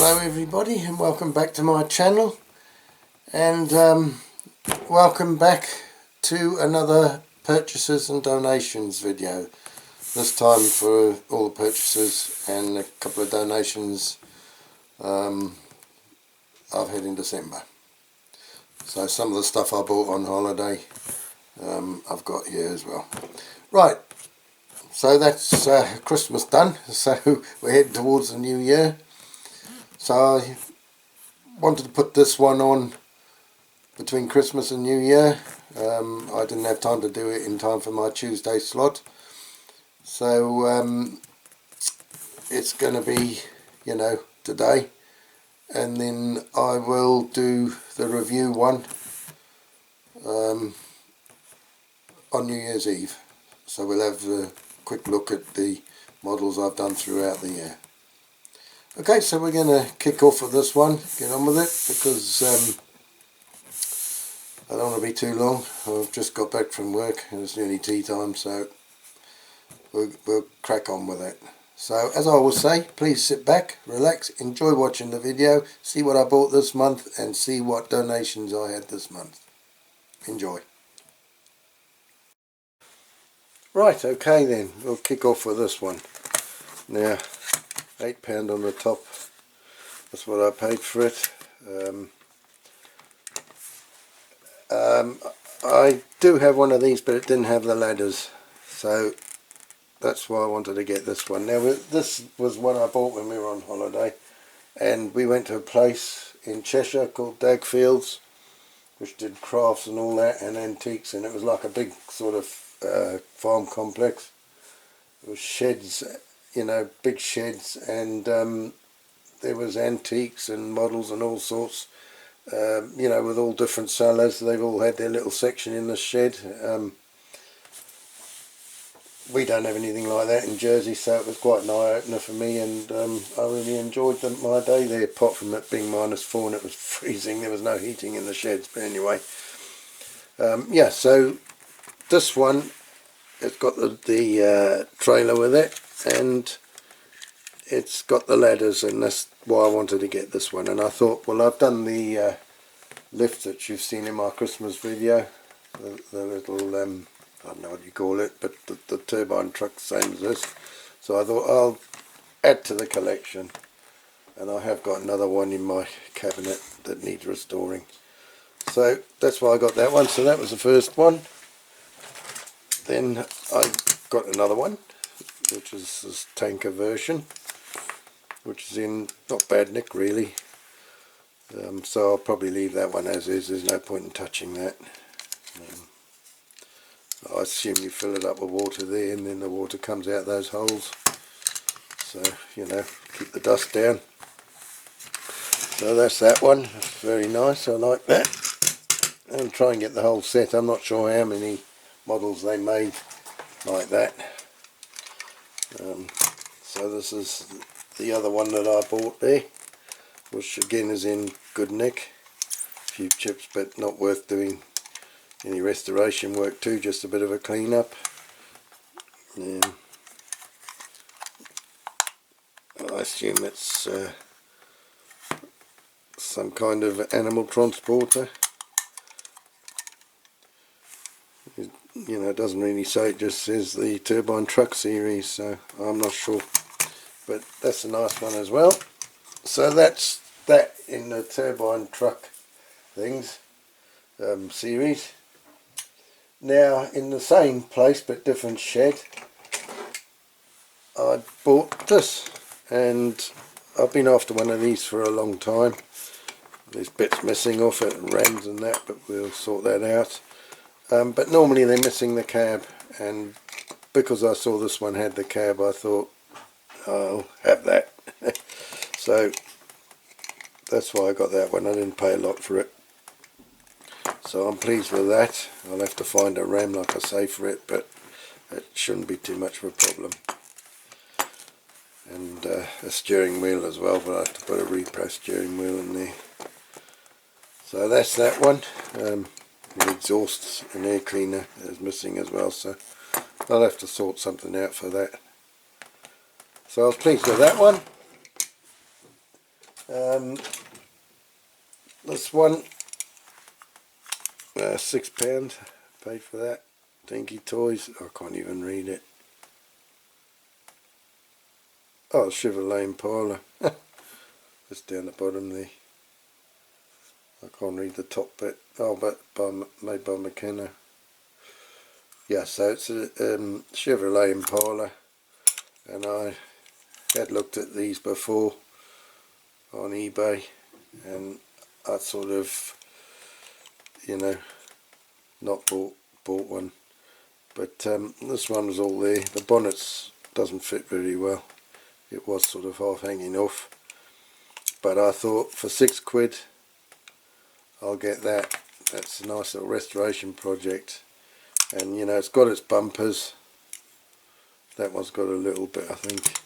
Hello everybody, and welcome back to my channel, and welcome back to another purchases and donations video, this time for all the purchases and a couple of donations I've had in December. So some of the stuff I bought on holiday I've got here as well. Right, so that's Christmas done, so we're heading towards the new year. So I wanted to put this one on between Christmas and New Year. I didn't have time to do it in time for my Tuesday slot. So it's going to be, you know, today. And then I will do the review one on New Year's Eve. So we'll have a quick look at the models I've done throughout the year. Okay, so we're going to kick off with this one, get on with it, because I don't want to be too long. I've just got back from work and it's nearly tea time, so we'll crack on with it. So as I always say, please sit back, relax, enjoy watching the video, see what I bought this month and see what donations I had this month. Enjoy. Right, okay then, we'll kick off with this one. Now, £8 on the top, that's what I paid for it. I do have one of these, but it didn't have the ladders, so that's why I wanted to get this one. Now this was one I bought when we were on holiday, and we went to a place in Cheshire called Dagfields, which did crafts and all that and antiques, and it was like a big sort of farm complex. It was sheds, you know, big sheds, and there was antiques and models and all sorts, you know, with all different sellers. They've all had their little section in the shed. We don't have anything like that in Jersey, so it was quite an eye-opener for me, and I really enjoyed my day there, apart from it being -4 and it was freezing. There was no heating in the sheds, but anyway. Yeah, so this one, it's got the trailer with it, and it's got the ladders, and that's why I wanted to get this one. And I thought, well, I've done the lift that you've seen in my Christmas video, the little, I don't know what you call it, but the turbine truck, same as this. So I thought I'll add to the collection, and I have got another one in my cabinet that needs restoring. So that's why I got that one. So that was the first one. Then I got another one, which is this tanker version, which is in not bad nick really. So I'll probably leave that one as is. There's no point in touching that. I assume you fill it up with water there, and then the water comes out those holes. So, you know, keep the dust down. So that's that one. That's very nice. I like that. And try and get the whole set. I'm not sure how many models they made like that. So this is the other one that I bought there, which again is in good nick. A few chips, but not worth doing any restoration work to, just a bit of a clean up. I assume it's some kind of animal transporter. You know, it doesn't really say, it just says the turbine truck series, so I'm not sure, but that's a nice one as well. So that's that in the turbine truck things series. Now in the same place but different shed, I bought this, and I've been after one of these for a long time. There's bits missing off it and rams and that, but we'll sort that out. But normally they're missing the cab, and because I saw this one had the cab, I thought I'll have that. So that's why I got that one. I didn't pay a lot for it, so I'm pleased with that. I'll have to find a ram, like I say, for it, but it shouldn't be too much of a problem. And a steering wheel as well, but I have to put a repressed steering wheel in there. So that's that one. The exhaust and air cleaner is missing as well, so I'll have to sort something out for that. So I was pleased with that one. This one, £6, paid for that. Dinky Toys, I can't even read it. Oh, Chevrolet Impala. Just down the bottom there. I can't read the top bit. Oh, but made by McKenna. Yeah, so it's a Chevrolet Impala, and I had looked at these before on eBay, and I sort of, you know, not bought one. But this one was all there. The bonnet doesn't fit very well. It was sort of half hanging off. But I thought for £6 I'll get that. That's a nice little restoration project. And you know, it's got its bumpers. That one's got a little bit, I think,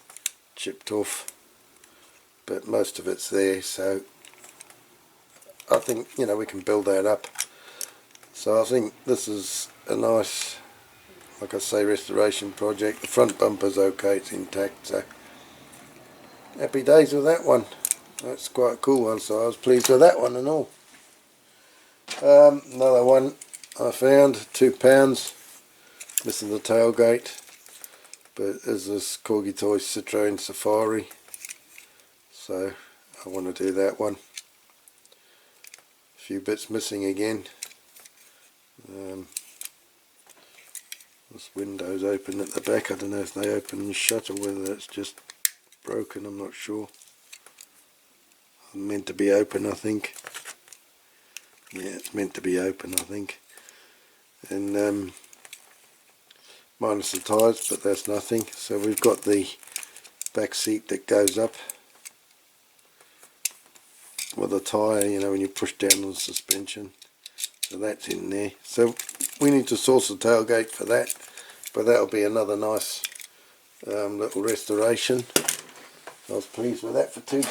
chipped off. But most of it's there, so I think, you know, we can build that up. So I think this is a nice, like I say, restoration project. The front bumper's okay, it's intact, so happy days with that one. That's quite a cool one, so I was pleased with that one and all. Another one I found, £2, missing the tailgate, but there's this Corgi Toys Citroen Safari, so I want to do that one. A few bits missing again. This window's open at the back. I don't know if they open and shut or whether it's just broken, I'm not sure. Meant to be open, I think. Yeah, it's meant to be open, I think. And minus the tyres, but that's nothing. So we've got the back seat that goes up with a tyre, you know, when you push down on the suspension. So that's in there. So we need to source the tailgate for that, but that'll be another nice little restoration. I was pleased with that for £2.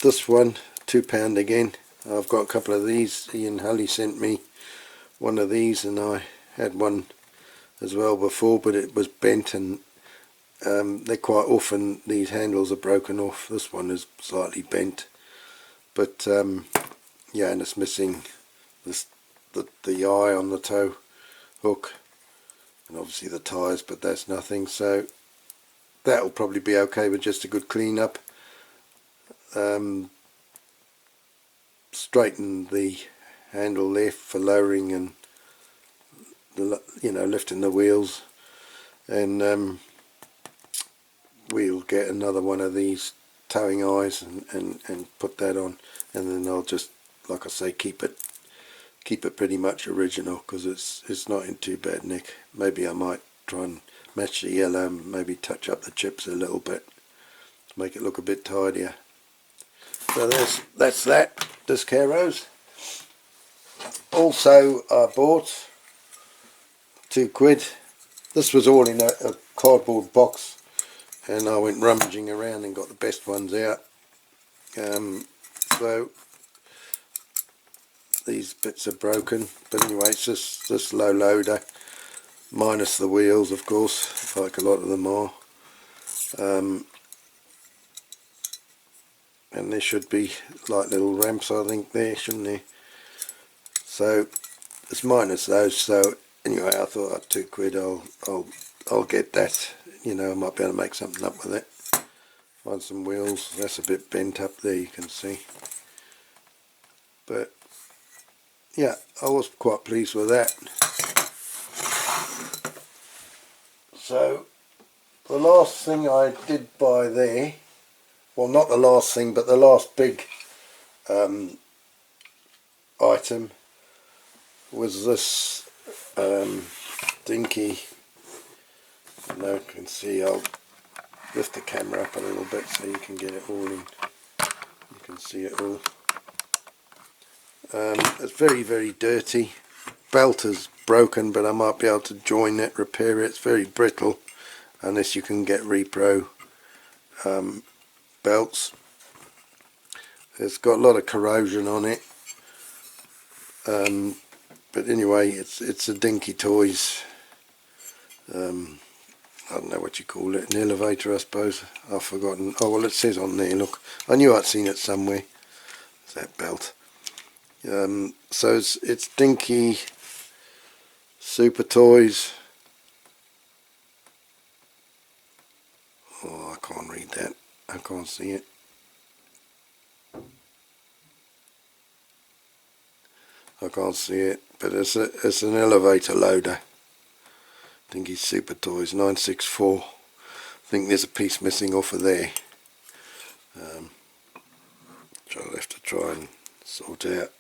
This one, £2 again. I've got a couple of these. Ian Hulley sent me one of these, and I had one as well before, but it was bent, and they're quite often, these handles are broken off. This one is slightly bent, but yeah, and it's missing this, the eye on the tow hook, and obviously the tyres, but that's nothing. So that'll probably be okay with just a good clean up. Straighten the handle there for lowering and lifting the wheels, and we'll get another one of these towing eyes and put that on, and then I'll just, like I say, keep it pretty much original, because it's not in too bad nick. Maybe I might try and match the yellow and maybe touch up the chips a little bit to make it look a bit tidier. So that's that, DIECAST. Also I bought £2. This was all in a cardboard box, and I went rummaging around and got the best ones out. So these bits are broken, but anyway, it's just this low loader, minus the wheels, of course, like a lot of them are. And there should be like little ramps, I think, there, shouldn't there? So it's minus those. So anyway, I thought at £2 I'll get that. You know, I might be able to make something up with it. Find some wheels. That's a bit bent up there, you can see. But yeah, I was quite pleased with that. So the last thing I did buy there, well, not the last thing, but the last big item was this dinky. Now you can see, I'll lift the camera up a little bit so you can get it all in. You can see it all. It's very, very dirty. Belt is broken, but I might be able to join it, repair it. It's very brittle, unless you can get repro belts. It's got a lot of corrosion on it, but anyway, it's a Dinky Toys, I don't don't know what you call it, an elevator I suppose. I've forgotten. Oh well, it says on there, look. I knew I'd seen it somewhere. It's that belt. So it's Dinky Super Toys. Oh, I can't read that. I can't see it. I can't see it, but it's an elevator loader. Dinky Super Toys 964. I think there's a piece missing off of there. Which I'll have to try and sort out.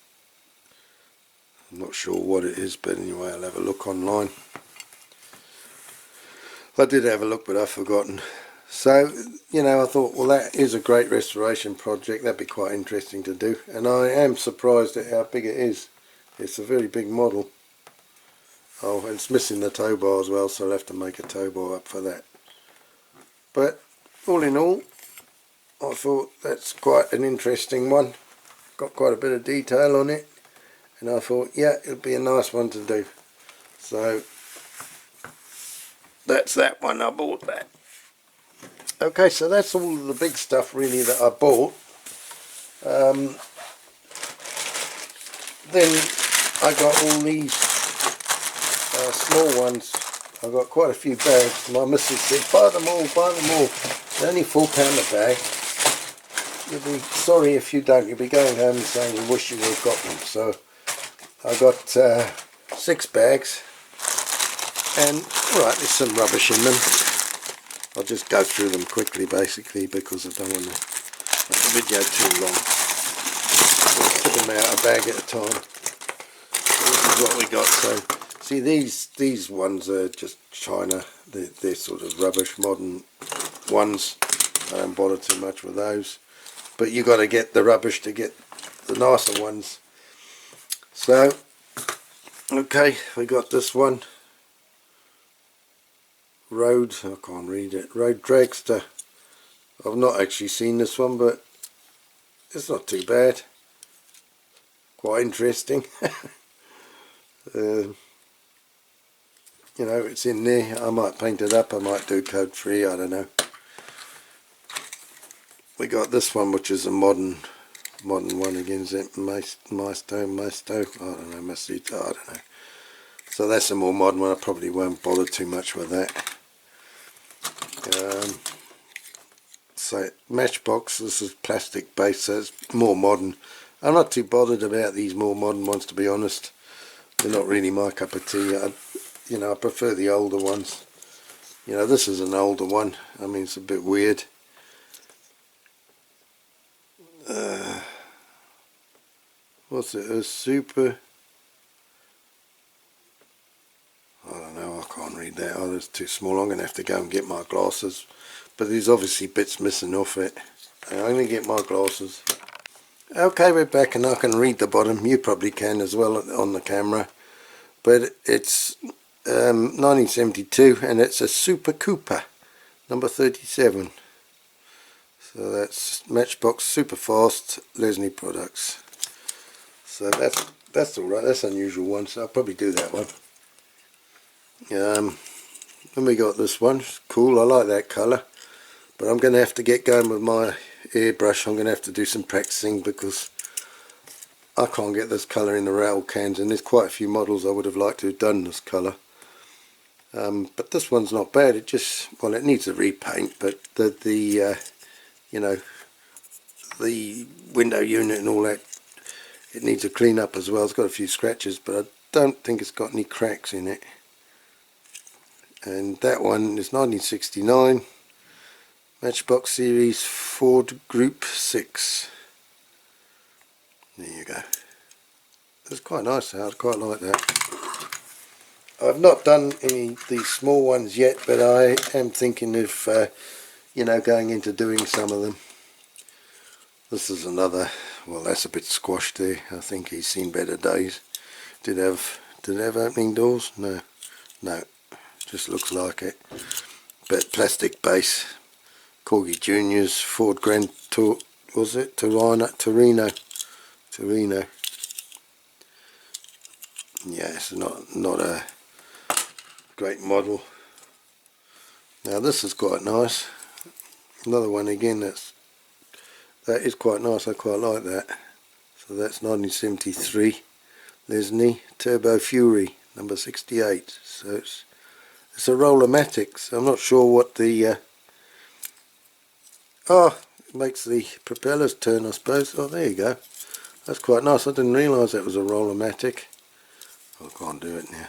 I'm not sure what it is, but anyway, I'll have a look online. I did have a look, but I've forgotten. So, you know, I thought, well, that is a great restoration project. That'd be quite interesting to do. And I am surprised at how big it is. It's a very big model. Oh, and it's missing the tow bar as well, so I'll have to make a tow bar up for that. But all in all, I thought that's quite an interesting one. Got quite a bit of detail on it. And I thought, yeah, it'd be a nice one to do. So, that's that one. I bought that. Okay, so that's all of the big stuff really that I bought. Then I got all these small ones. I got quite a few bags. My missus said, buy them all, buy them all. They're only £4 a bag. You'll be sorry if you don't. You'll be going home and saying you wish you would have got them. So I got 6 bags. And alright, there's some rubbish in them. I'll just go through them quickly basically because I don't want to make the video too long. I'll put them out a bag at a time. So this is what we got. So see, these ones are just China. They're sort of rubbish, modern ones. I don't bother too much with those. But you got to get the rubbish to get the nicer ones. So, okay, we got this one. Road, I can't read it, Road Dragster. I've not actually seen this one, but it's not too bad. Quite interesting. You know, it's in there. I might paint it up, I might do code free, I don't know. We got this one, which is a modern one again. Is it Masto, I don't know, Masito, I don't know. So that's a more modern one. I probably won't bother too much with that. So Matchbox, this is plastic based, so it's more modern. I'm not too bothered about these more modern ones, to be honest. They're not really my cup of tea. You know, I prefer the older ones. You know, this is an older one. I mean, it's a bit weird. What's it? A super... I don't know, I can't read that. Oh, it's too small. I'm going to have to go and get my glasses. But there's obviously bits missing off it. I'm going to get my glasses. Okay, we're back and I can read the bottom. You probably can as well on the camera. But it's 1972 and it's a Super Cooper, number 37. So that's Matchbox Super Fast Lesney Products. So that's alright, that's an unusual one, so I'll probably do that one. Then we got this one, it's cool, I like that colour. But I'm going to have to get going with my airbrush. I'm going to have to do some practicing because I can't get this colour in the rattle cans, and there's quite a few models I would have liked to have done this colour. But this one's not bad. It just, well, it needs a repaint, but you know, the window unit and all that, it needs a clean up as well. It's got a few scratches, but I don't think it's got any cracks in it. And that one is 1969 Matchbox Series Ford Group 6. There you go. It's quite nice. I quite like that. I've not done any of these small ones yet, but I am thinking of you know, going into doing some of them. This is another, well, that's a bit squashed there. I think he's seen better days. Did it have opening doors? No, just looks like it. But plastic base. Corgi Juniors, Ford Grand Tour, was it? Torino. Yeah, it's not a great model. Now this is quite nice. Another one again that is quite nice. I quite like that. So that's 1973 Lesney Turbo Fury number 68. So it's a Roller-matic. So I'm not sure what the oh, it makes the propellers turn, I suppose. Oh, there you go. That's quite nice. I didn't realise that was a Roller-matic. I can't do it now.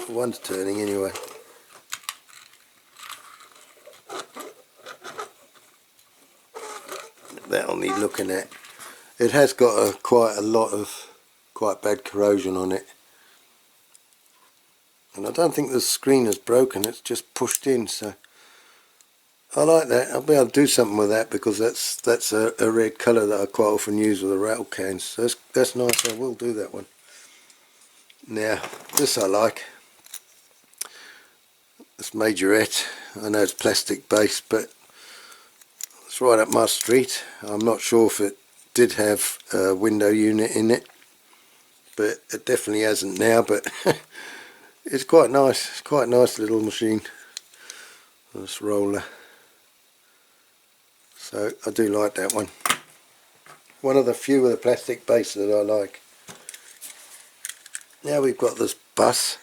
One's turning anyway. That'll need looking at. It has got quite a lot of quite bad corrosion on it, and I don't think the screen is broken, it's just pushed in, so I like that. I'll be able to do something with that, because that's a red colour that I quite often use with the rattle cans, so that's nice. I will do that one. Now this I like, this majorette. I know it's plastic based, but it's right up my street. I'm not sure if it did have a window unit in it, but it definitely hasn't now, but it's quite nice. It's quite a nice little machine, this roller. So I do like that one. One of the few of the plastic base that I like. Now we've got this bus,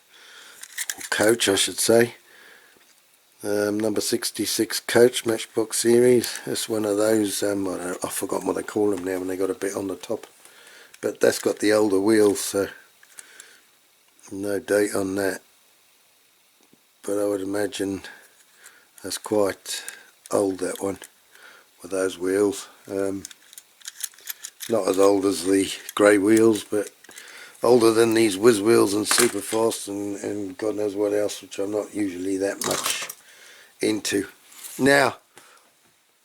or coach I should say, number 66 coach Matchbox series. It's one of those, I've forgotten what they call them now when they got a bit on the top, but that's got the older wheels, so no date on that, but I would imagine that's quite old, that one, with those wheels. Not as old as the grey wheels, but older than these whiz wheels and Superfast and God knows what else, which I'm not usually that much into. Now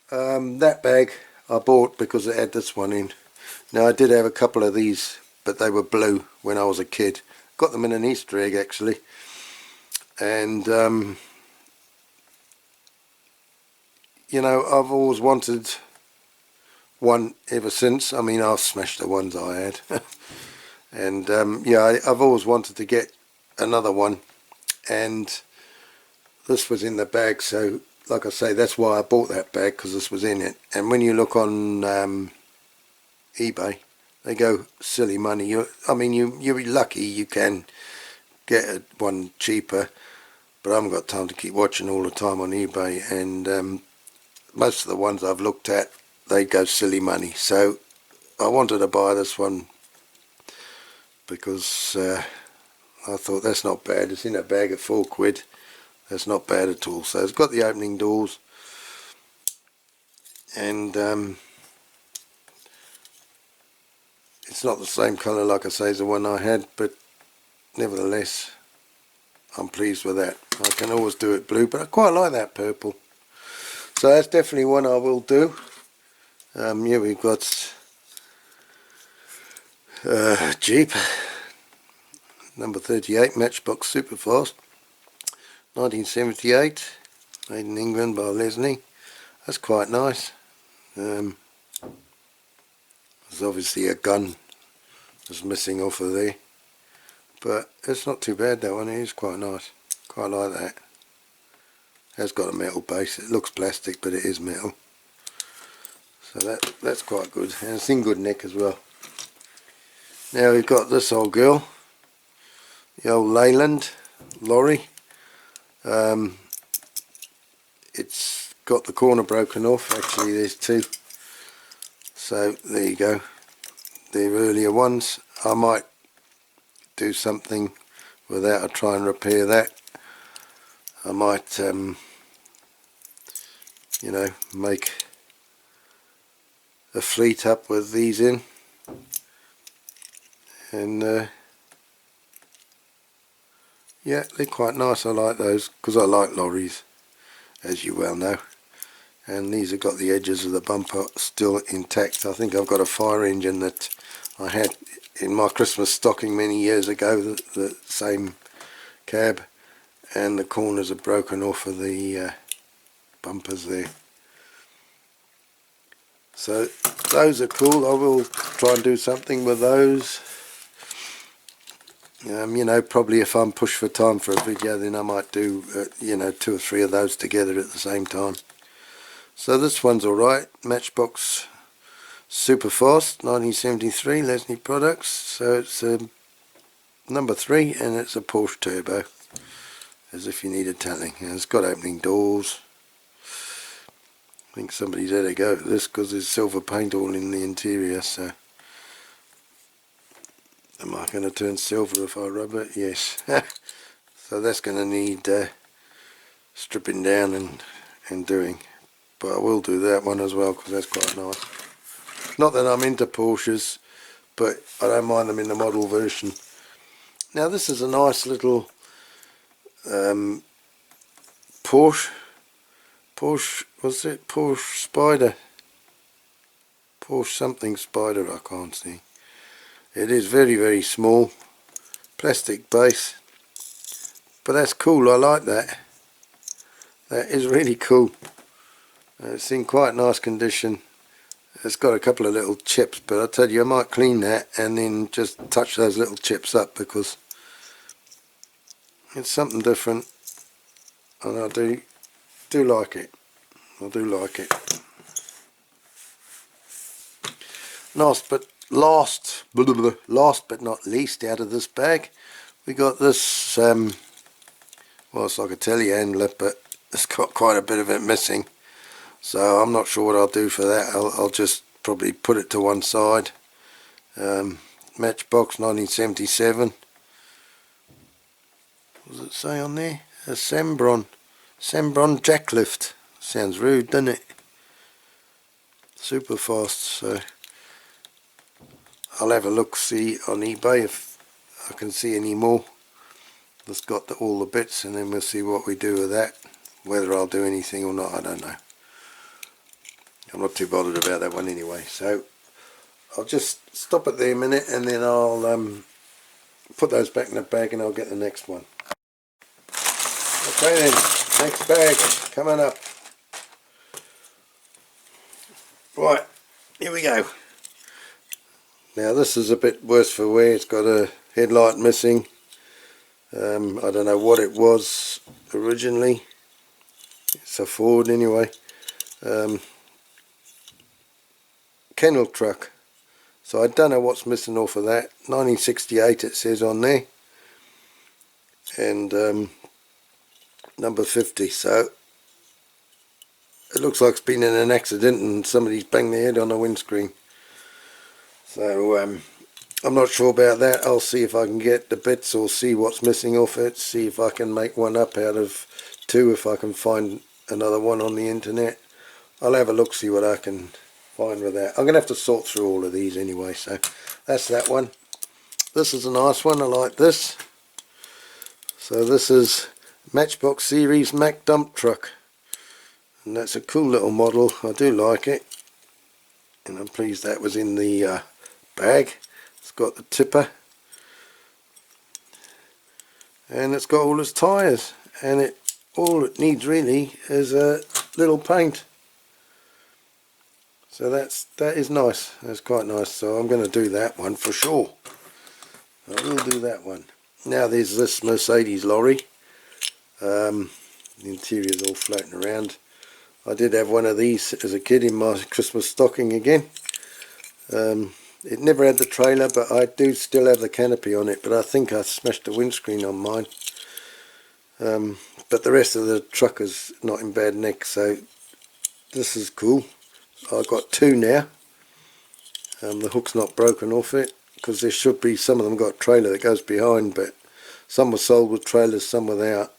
that bag I bought because it had this one in. Now I did have a couple of these, but they were blue when I was a kid. Got them in an Easter egg actually, and you know, I've always wanted one ever since. I mean, I've smashed the ones I had and yeah, I've always wanted to get another one, and this was in the bag, so like I say, that's why I bought that bag, because this was in it. And when you look on eBay, they go silly money. You're lucky you can get one cheaper, but I haven't got time to keep watching all the time on eBay, and most of the ones I've looked at, they go silly money. So I wanted to buy this one because I thought that's not bad. It's in a bag at £4. That's not bad at all. So it's got the opening doors, and it's not the same colour, like I say, as the one I had, but nevertheless I'm pleased with that. I can always do it blue, but I quite like that purple. So that's definitely one I will do. Yeah, we've got Jeep number 38 Matchbox Superfast 1978, made in England by Lesney. That's quite nice. There's obviously a gun that's missing off of there, but it's not too bad, that one. It is quite nice. Quite like that. It has got a metal base. It looks plastic, but it is metal. So that's quite good, and it's in good nick as well. Now we've got this old girl, the old Leyland lorry. It's got the corner broken off. Actually, there's two. So there you go. The earlier ones. I might do something with that. I'll try and repair that. I might, you know, make a fleet up with these in, and yeah, they're quite nice. I like those because I like lorries, as you well know. And these have got the edges of the bumper still intact. I think I've got a fire engine that I had in my Christmas stocking many years ago, the same cab, and the corners are broken off of the bumpers there. So those are cool. I will try and do something with those. You know, probably if I'm pushed for time for a video, then I might do you know, 2 or 3 of those together at the same time. So this one's alright, Matchbox Super Fast 1973 Leslie products. So it's number 3 and it's a Porsche Turbo, as if you needed telling. And it's got opening doors. I think somebody's had a go at this because there's silver paint all in the interior, so am I going to turn silver if I rub it? Yes. So that's going to need stripping down and doing, but I will do that one as well because that's quite nice. Not that I'm into Porsches, but I don't mind them in the model version. Now this is a nice little Porsche, what's it, Porsche Spider, Porsche something Spider, I can't see. It is very, very small, plastic base, but that's cool. I like that. That is really cool. It's in quite nice condition. It's got a couple of little chips, but I tell you, I might clean that and then just touch those little chips up because it's something different, and I do like it. I do like it. Nice, but last but not least, out of this bag, we got this. Well, it's like a telehandler, but it's got quite a bit of it missing. So I'm not sure what I'll do for that. I'll just probably put it to one side. Matchbox 1977. What does it say on there? A Sembron jacklift. Sounds rude, doesn't it? Super fast. So I'll have a look, see on eBay if I can see any more. That's got all the bits, and then we'll see what we do with that. Whether I'll do anything or not, I don't know. I'm not too bothered about that one anyway. So I'll just stop it there a minute, and then I'll put those back in the bag, and I'll get the next one. Okay then, next bag coming up. Right, here we go. Now this is a bit worse for wear. It's got a headlight missing. I don't know what it was originally. It's a Ford anyway. Kennel truck. So I don't know what's missing off of that. 1968 it says on there. And number 50. So it looks like it's been in an accident and somebody's banged their head on the windscreen. So I'm not sure about that. I'll see if I can get the bits or see what's missing off it. See if I can make one up out of 2, if I can find another one on the internet. I'll have a look, see what I can find with that. I'm going to have to sort through all of these anyway. So that's that one. This is a nice one. I like this. So this is Matchbox Series Mack dump truck. And that's a cool little model. I do like it. And I'm pleased that was in the bag. It's got the tipper, and it's got all its tyres, and all it needs really is a little paint. So that is nice. That's quite nice. So I'm going to do that one for sure. I will do that one. Now there's this Mercedes lorry. The interior's all floating around. I did have one of these as a kid in my Christmas stocking again. It never had the trailer, but I do still have the canopy on it, but I think I smashed the windscreen on mine. But the rest of the truck is not in bad nick, so this is cool. I've got 2 now. The hook's not broken off it, because there should be, some of them got a trailer that goes behind, but some were sold with trailers, some without.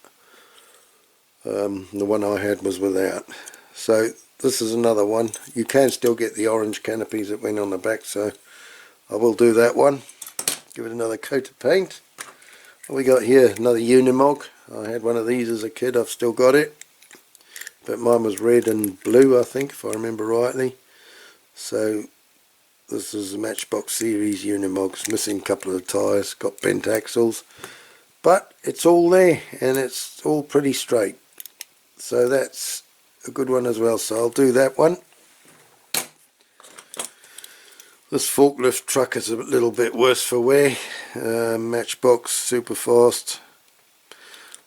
The one I had was without. So this is another one. You can still get the orange canopies that went on the back, so I will do that one. Give it another coat of paint. What we got here? Another Unimog. I had one of these as a kid. I've still got it, but mine was red and blue, I think, if I remember rightly. So this is a Matchbox Series Unimog. It's missing a couple of tyres, got bent axles, but it's all there and it's all pretty straight. So that's a good one as well. So I'll do that one. This forklift truck is a little bit worse for wear. Matchbox, super fast.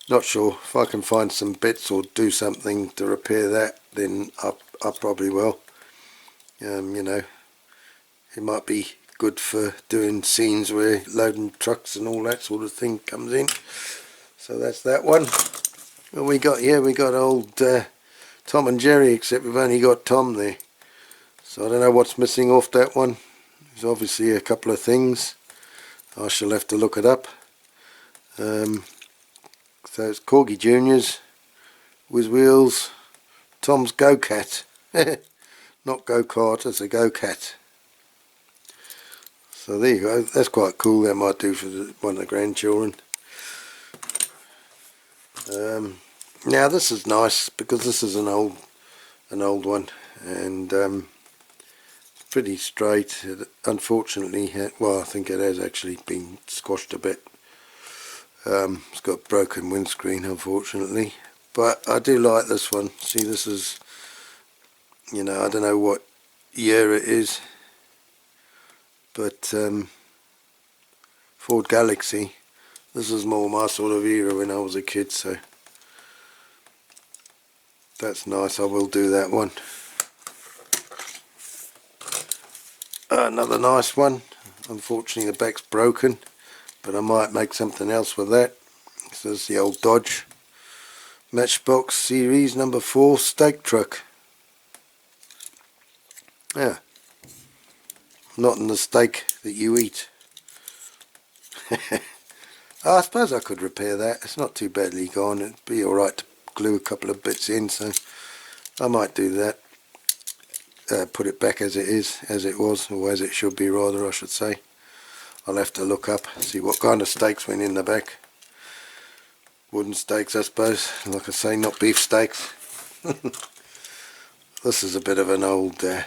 Not sure if I can find some bits or do something to repair that, then I probably will. You know, it might be good for doing scenes where loading trucks and all that sort of thing comes in. So that's that one. What we got here, we got old Tom and Jerry, except we've only got Tom there. So I don't know what's missing off that one. There's obviously a couple of things. I shall have to look it up. So it's Corgi Juniors, with wheels, Tom's Go-Cat. Not Go-Kart, it's a Go-Cat. So there you go, that's quite cool. That might do for one of the grandchildren. Now this is nice because this is an old one, and pretty straight. It unfortunately well, I think it has actually been squashed a bit. It's got broken windscreen unfortunately, but I do like this one. See, this is, you know, I don't know what year it is, but Ford Galaxy, this is more my sort of era when I was a kid, so that's nice. I will do that one. Another nice one. Unfortunately the back's broken, but I might make something else with that. This is the old Dodge Matchbox Series number 4 stake truck. Yeah, not in the steak that you eat. I suppose I could repair that. It's not too badly gone. It'd be alright to glue a couple of bits in, so I might do that. Put it back as it is, as it was, or as it should be rather, I should say. I'll have to look up, see what kind of steaks went in the back. Wooden steaks, I suppose. Like I say, not beef steaks. This is a bit of an old, I'm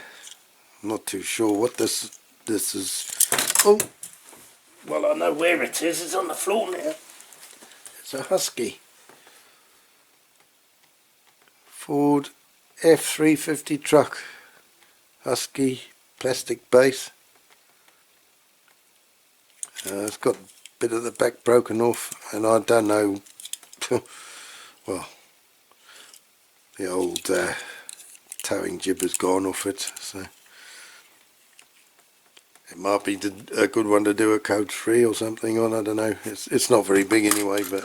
not too sure what this is. Oh, well, I know where it is. It's on the floor now. It's a Husky Ford F350 truck. Husky, plastic base. It's got a bit of the back broken off, and I don't know, well, the old towing jib has gone off it, so it might be a good one to do a coach 3 or something on. I don't know. It's not very big anyway, but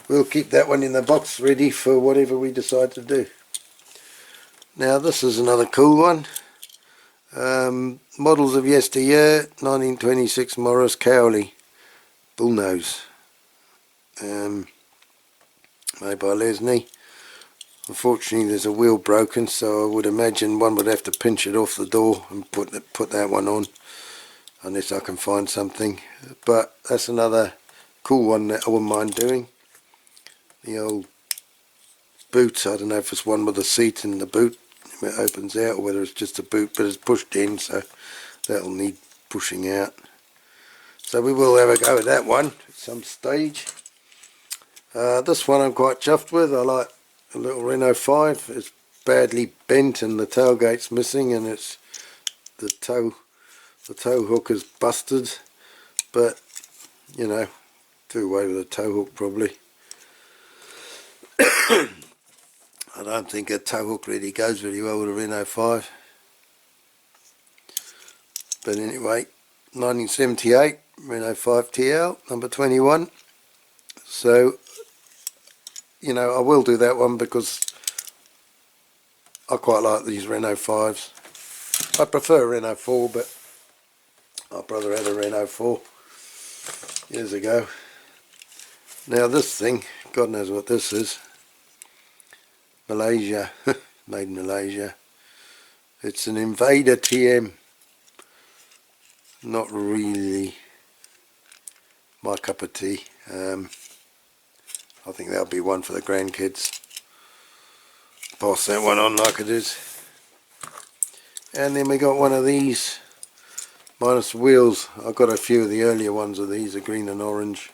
we'll keep that one in the box ready for whatever we decide to do. Now this is another cool one. Models of yesteryear, 1926 Morris Cowley Bullnose, made by Lesney. Unfortunately there's a wheel broken, so I would imagine one would have to pinch it off the door and put that one on, unless I can find something. But that's another cool one that I wouldn't mind doing. The old boot, I don't know if it's one with a seat in the boot, it opens out, or whether it's just a boot, but it's pushed in, so that'll need pushing out. So we will have a go at that one at some stage. This one I'm quite chuffed with. I like a little Renault 5. It's badly bent and the tailgate's missing, and it's the tow hook is busted, but you know, do away with the tow hook probably. I don't think a tow hook really goes very well with a Renault 5. But anyway, 1978 Renault 5 TL, number 21. So, you know, I will do that one because I quite like these Renault 5s. I prefer a Renault 4, but my brother had a Renault 4 years ago. Now this thing, God knows what this is. Malaysia, made in Malaysia. It's an Invader TM. Not really my cup of tea. I think that'll be one for the grandkids. Pass that one on like it is. And then we got one of these, minus wheels. I've got a few of the earlier ones of these, are green and orange.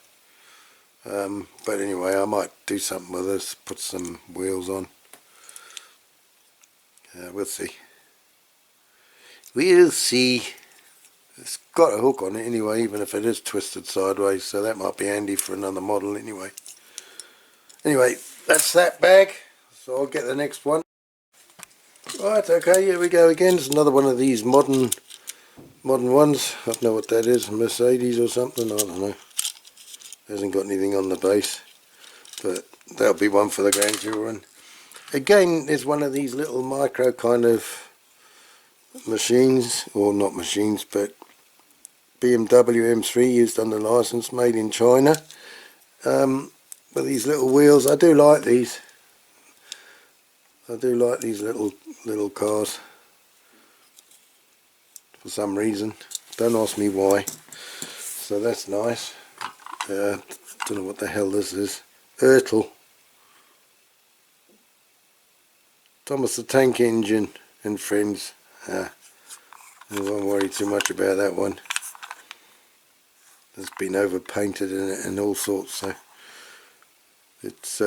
But anyway, I might do something with this, put some wheels on. We'll see. We'll see. It's got a hook on it anyway, even if it is twisted sideways, so that might be handy for another model anyway. Anyway, that's that bag, so I'll get the next one. Right, okay, here we go again. It's another one of these modern ones. I don't know what that is, Mercedes or something, I don't know. Hasn't got anything on the base, but that'll be one for the grandchildren. Again, it's one of these little micro kind of machines, or not machines, but BMW M3 used under license, made in China. With these little wheels, I do like these. I do like these little cars for some reason. Don't ask me why. So that's nice. Don't know what the hell this is. Ertl. Thomas the Tank Engine and Friends. I won't worry too much about that one. It's been overpainted in it and all sorts, so it's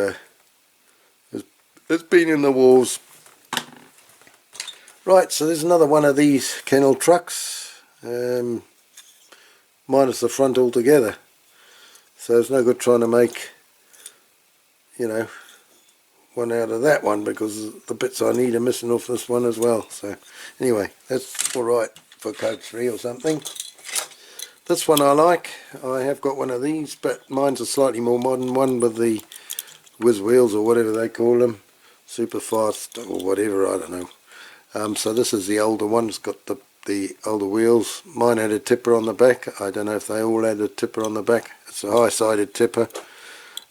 been in the wars. Right, so there's another one of these kennel trucks, minus the front altogether. So it's no good trying to make, you know, one out of that one, because the bits I need are missing off this one as well. So anyway, that's alright for Code 3 or something. This one I like. I have got one of these, but mine's a slightly more modern one with the whiz wheels or whatever they call them, super fast or whatever, I don't know. So this is the older one. It's got the older wheels. Mine had a tipper on the back. I don't know if they all had a tipper on the back. It's a high-sided tipper,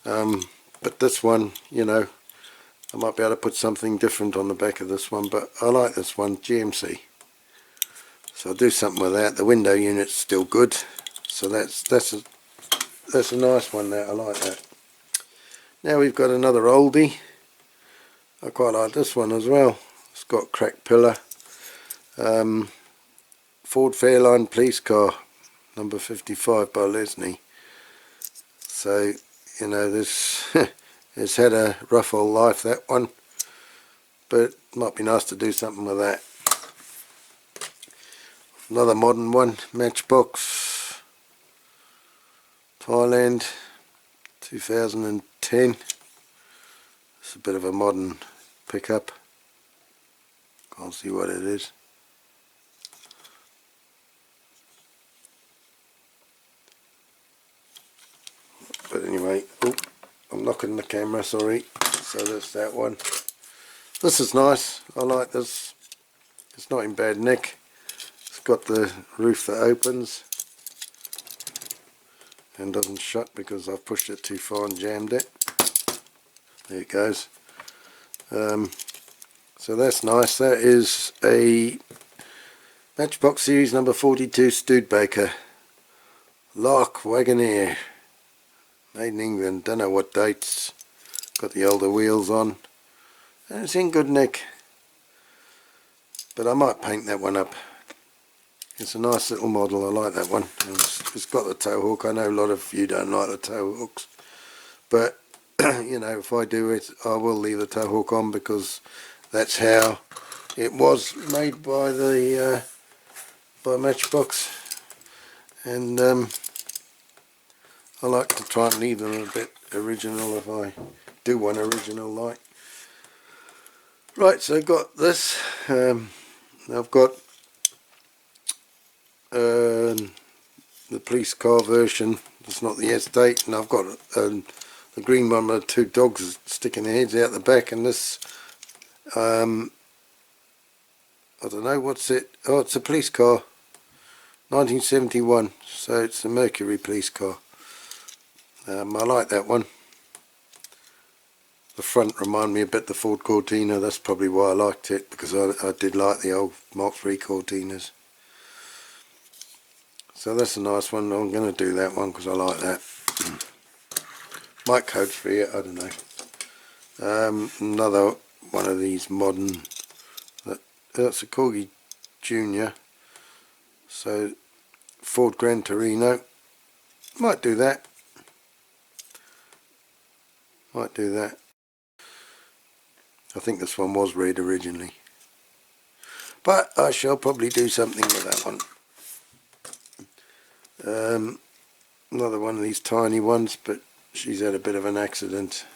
but this one, you know, I might be able to put something different on the back of this one, but I like this one, GMC. So I'll do something with that. The window unit's still good, so that's a nice one there. I like that. Now we've got another oldie. I quite like this one as well. It's got cracked pillar. Ford Fairline police car, number 55 by Lesney. So, you know, this it's had a rough old life, that one, but it might be nice to do something with that. Another modern one, Matchbox, Thailand, 2010. It's a bit of a modern pickup. Can't see what it is. But anyway, oh, I'm knocking the camera, sorry. So that's that one. This is nice. I like this. It's not in bad nick. It's got the roof that opens and doesn't shut because I've pushed it too far and jammed it. There it goes. So that's nice. That is a Matchbox Series number 42 Studebaker Lark Wagoneer, made in England. Don't know what dates. Got the older wheels on, and it's in good nick, but I might paint that one up. It's a nice little model. I like that one. It's got the tow hook. I know a lot of you don't like the tow hooks, but you know, if I do it, I will leave the tow hook on, because that's how it was made by the by Matchbox, and I like to try and leave them a bit original if I do one original like. Right, so I've got this. I've got the police car version. It's not the estate, and I've got the green one with two dogs sticking their heads out the back, and this I don't know, what's it? Oh, it's a police car, 1971, so it's a Mercury police car. I like that one. The front reminded me a bit of the Ford Cortina. That's probably why I liked it, because I did like the old Mark III Cortinas. So that's a nice one. I'm going to do that one because I like that. Might code for it, I don't know. Another one of these modern, that's a Corgi Junior, so Ford Gran Torino. Might do that. Might do that. I think this one was red originally, but I shall probably do something with that one. Another one of these tiny ones, but she's had a bit of an accident,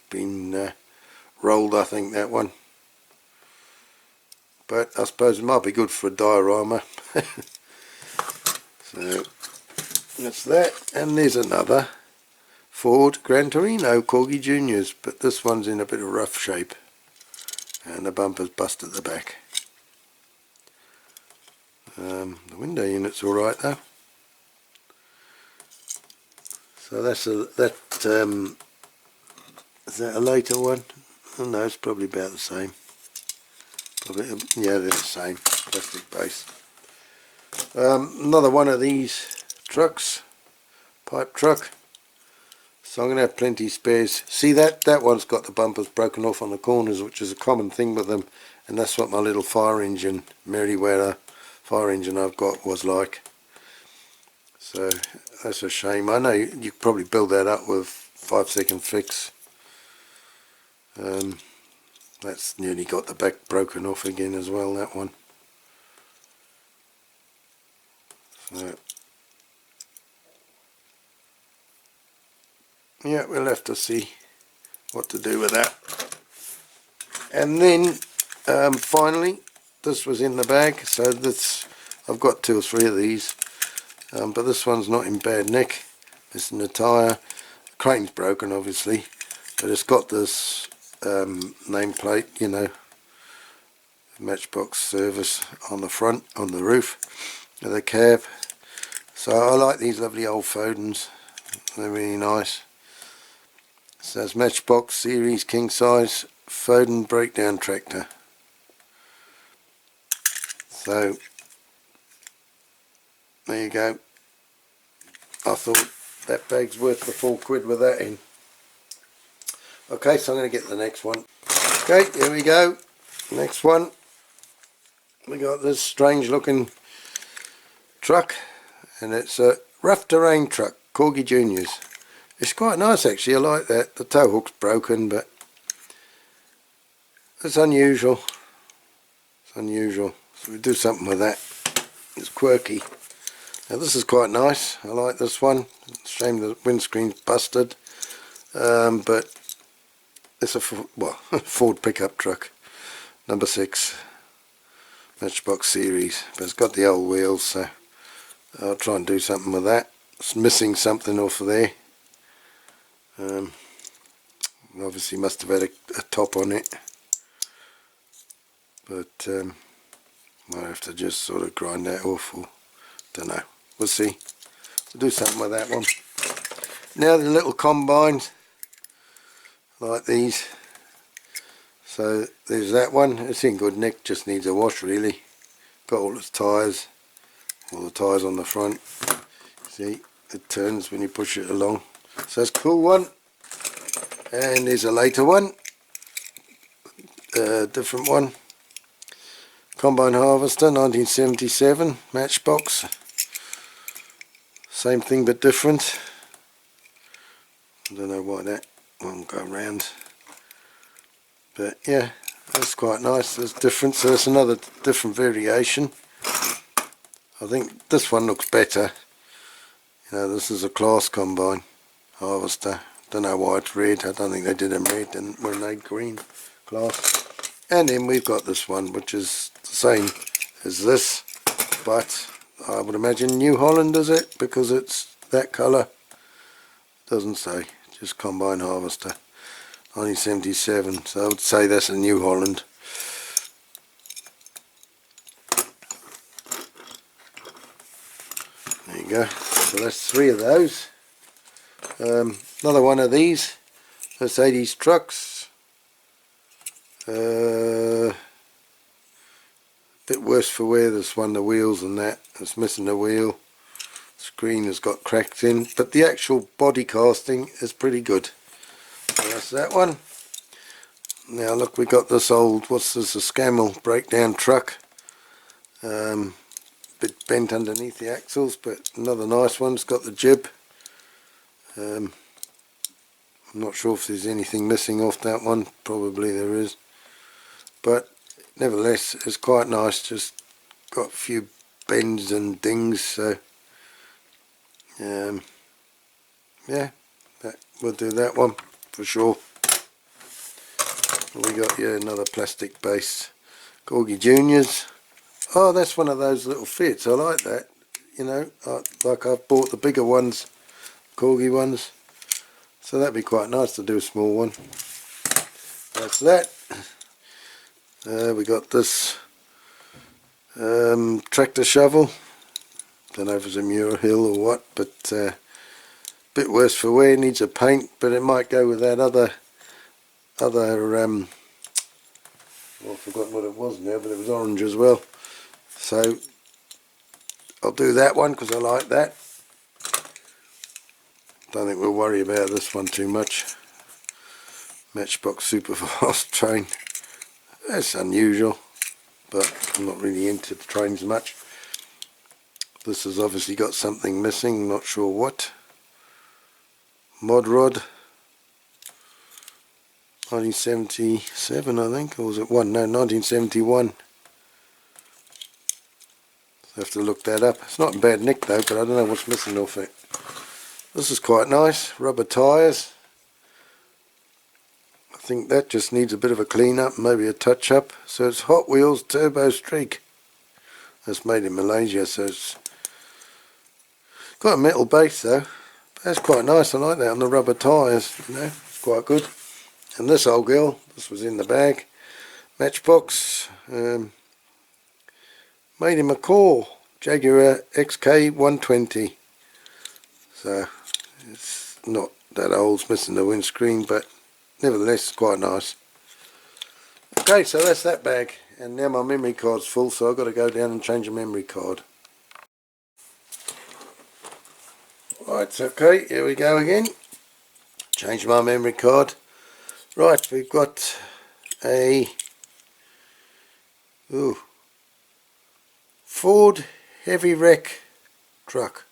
been rolled, I think, that one. But I suppose it might be good for a diorama. So that's that. And there's another Ford Gran Torino Corgi Juniors, but this one's in a bit of rough shape and the bumper's bust at the back. The window unit's alright though. So that's is that a later one? Oh no, it's probably about the same. Probably, yeah, they're the same, plastic base. Another one of these trucks, pipe truck. So I'm going to have plenty spares. See that one's got the bumpers broken off on the corners, which is a common thing with them, and that's what my little fire engine, Merryweather fire engine I've got was like. So that's a shame. I know you could probably build that up with 5-second fix. That's nearly got the back broken off again as well, that one. So yeah, we'll have to see what to do with that. And then finally, this was in the bag, so this, I've got 2 or 3 of these, but this one's not in bad nick. Missing the tyre, the crane's broken obviously, but it's got this nameplate, you know, Matchbox service on the front, on the roof of the cab. So I like these lovely old Fodens, they're really nice. So it's Matchbox series king size Foden breakdown tractor. So there you go. I thought that bag's worth the £4 with that in. Okay, so I'm going to get the next one. Okay, here we go. Next one. We got this strange looking truck, and it's a rough terrain truck, Corgi Juniors. It's quite nice actually, I like that. The tow hook's broken, but it's unusual. It's unusual. So we do something with that. It's quirky. Now this is quite nice. I like this one. It's a shame the windscreen's busted. But it's a Ford pickup truck. Number 6. Matchbox series. But it's got the old wheels, so I'll try and do something with that. It's missing something off of there. Obviously must have had a top on it, but might have to just sort of grind that off, or don't know, we'll see. We'll do something with that one. Now the little combines like these. So there's that one, it's in good nick, just needs a wash really. Got all its tyres, all the tyres on the front. See, it turns when you push it along. So it's a cool one. And there's a later one, different one. Combine harvester, 1977, Matchbox. Same thing but different. I don't know why that won't go round. But yeah, that's quite nice. There's different, so it's another different variation. I think this one looks better. You know, this is a class combine harvester. Don't know why it's red. I don't think they did them red and were made green class. And then we've got this one, which is the same as this, but I would imagine New Holland is it, because it's that colour. Doesn't say, just combine harvester, 1977. So I would say that's a New Holland. There you go. So that's 3 of those. Another one of these, that's 80s trucks. Bit worse for wear, this one, the wheels and that. It's missing a wheel. Screen has got cracked in, but the actual body casting is pretty good. So that's that one. Now look, we got this old, what's this, a Scammell breakdown truck. Bit bent underneath the axles, but another nice one. It's got the jib. I'm not sure if there's anything missing off that one, probably there is, but nevertheless it's quite nice, just got a few bends and dings, so Yeah, we'll do that one for sure. We got here another plastic base Corgi Juniors. Oh, that's one of those little fits. I like that. You know, like I've bought the bigger ones, Corgi ones. So that'd be quite nice to do a small one. That's that. We got this tractor shovel. Don't know if it's a Muir Hill or what, but bit worse for wear, needs a paint, but it might go with that other well, I've forgotten what it was now, but it was orange as well. So I'll do that one because I like that. Don't think we'll worry about this one too much. Matchbox super fast train. That's unusual, but I'm not really into the trains much. This has obviously got something missing, not sure what. Mod rod. 1977 I think, or was it one? No, 1971. I have to look that up. It's not in bad nick though, but I don't know what's missing off it. This is quite nice. Rubber tyres. I think that just needs a bit of a clean up, maybe a touch up. So it's Hot Wheels Turbo Streak. That's made in Malaysia, so it's got a metal base though. That's quite nice. I like that on the rubber tyres. You know, it's quite good. And this old girl, this was in the bag. Matchbox. Made in Macaw. Jaguar XK 120. So it's not that old, it's missing the windscreen, but nevertheless it's quite nice. Okay, so that's that bag, and now my memory card's full, so I've got to go down and change a memory card. Right, okay, here we go again. Change my memory card. Right, we've got a Ford Heavy Wreck truck.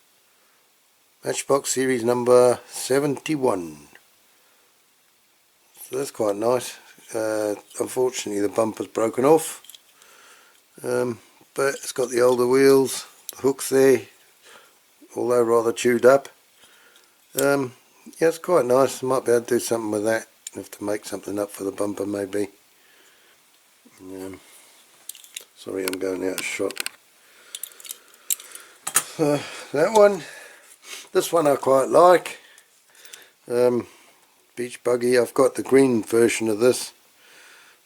Matchbox series number 71. So that's quite nice. Unfortunately the bumper's broken off, but it's got the older wheels, the hooks there, although rather chewed up. Yeah, it's quite nice. Might be able to do something with that. Have to make something up for the bumper maybe. Sorry, I'm going out of shot. That one. This one I quite like. Beach buggy. I've got the green version of this.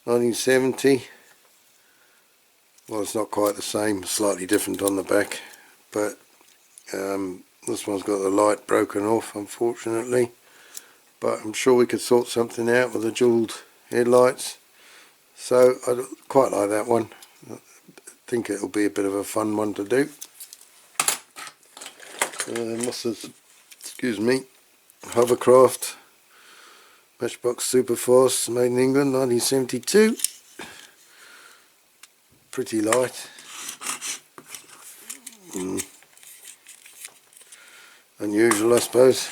1970. Well, it's not quite the same. Slightly different on the back. But this one's got the light broken off, unfortunately. But I'm sure we could sort something out with the jewelled headlights. So I quite like that one. I think it'll be a bit of a fun one to do. What's this? Excuse me. Hovercraft. Matchbox Superfast, made in England, 1972. Pretty light. Unusual, I suppose.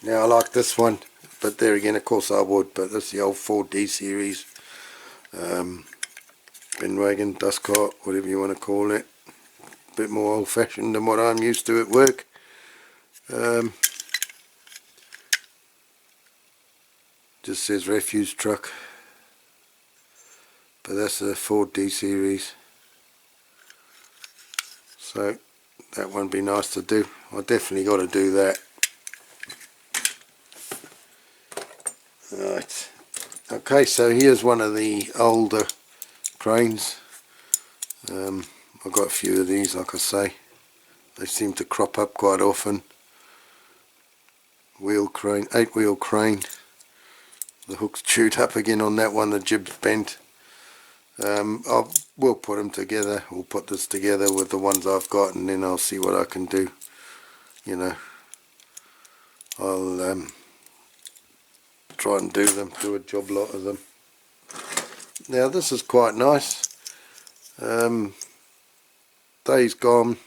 Now I like this one, but there again, of course I would, but that's the old 4D series. Bin wagon, dust cart, whatever you want to call it. A bit more old fashioned than what I'm used to at work. Just says refuse truck, but that's a 4D series, so that one would be nice to do. I definitely got to do that. Right, okay, so here's one of the older cranes. I've got a few of these, like I say. They seem to crop up quite often. Wheel crane, 8-wheel crane. The hook's chewed up again on that one, the jib's bent. We'll put them together, we'll put this together with the ones I've got, and then I'll see what I can do. You know, I'll try and do a job lot of them. Now this is quite nice. Days Gone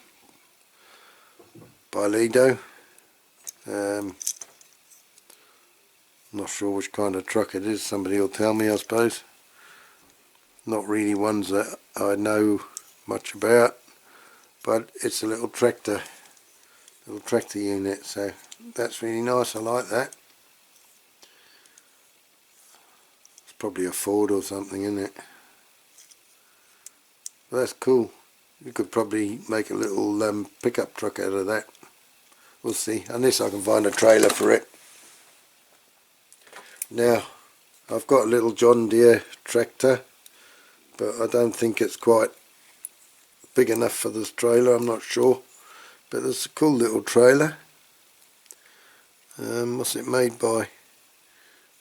by Lido. Not sure which kind of truck it is, somebody will tell me, I suppose. Not really ones that I know much about, but it's a little tractor. little tractor unit, so that's really nice. I like that. It's probably a Ford or something, isn't it? But that's cool. You could probably make a little pickup truck out of that. We'll see, unless I can find a trailer for it. Now, I've got a little John Deere tractor, but I don't think it's quite big enough for this trailer, I'm not sure. But it's a cool little trailer. What's it made by?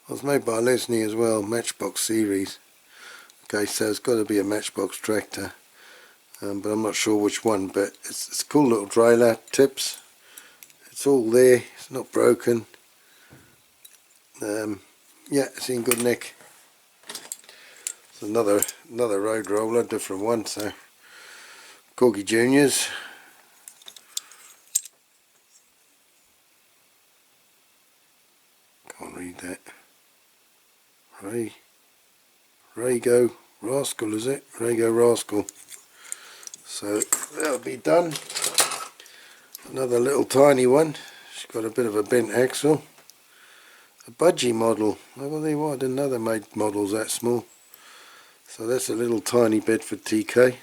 Well, it's made by Lesney as well, Matchbox series. Okay, so it's got to be a Matchbox tractor, but I'm not sure which one. But it's a cool little trailer. Tips, it's all there. It's not broken. Yeah, it's in good nick. It's another road roller, different one. So Corgi Juniors. Can't read that. Rago Rascal, is it? Rago Rascal. So that'll be done. Another little tiny one. She's got a bit of a bent axle. A budgie model. Oh, well, I didn't know they made models that small. So that's a little tiny Bedford TK.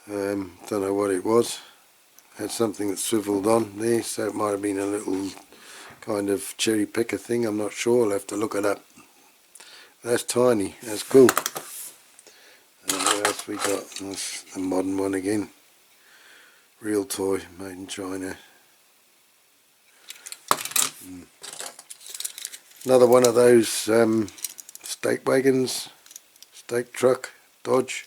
Don't know what it was. Had something that swiveled on there, so it might have been a little kind of cherry picker thing. I'm not sure. I'll have to look it up. That's tiny. That's cool. What else we got? That's a modern one again. Real toy, made in China. Another one of those stake wagons, stake truck, Dodge.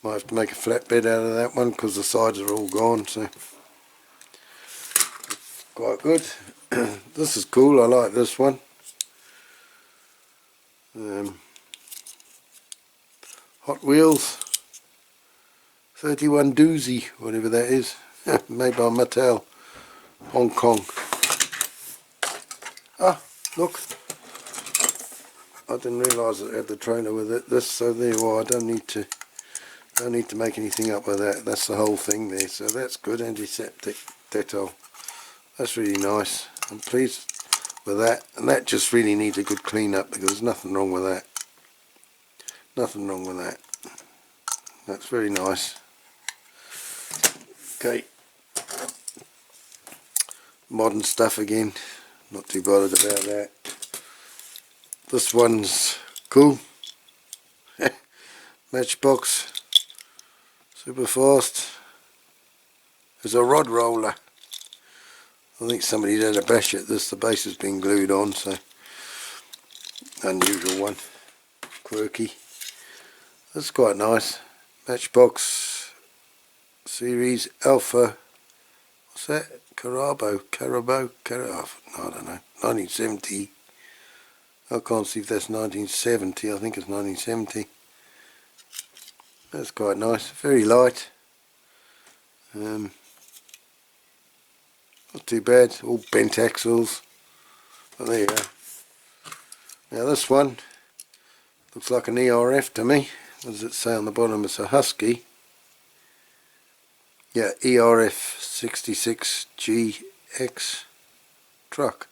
Might have to make a flatbed out of that one because the sides are all gone, so quite good. This is cool, I like this one. Hot Wheels 31 doozy, whatever that is. Made by Mattel, Hong Kong. Ah, look, I didn't realise it had the trailer with it. So there you are. I don't need to make anything up with that. That's the whole thing there. So that's good. Antiseptic Dettol. That's really nice. I'm pleased with that. And that just really needs a good clean up because there's nothing wrong with that. Nothing wrong with that. That's very nice. Okay. Modern stuff again. Not too bothered about that. This one's cool. Matchbox. Super fast. There's a rod roller. I think somebody did a bash at this. The base has been glued on, so unusual one. Quirky. That's quite nice. Matchbox series Alpha. What's that? Carabo, I don't know. 1970. I can't see if that's 1970. I think it's 1970. That's quite nice. Very light. Not too bad. All bent axles. But there you go. Now this one looks like an ERF to me. What does it say on the bottom? It's a Husky. Yeah, ERF 66GX truck.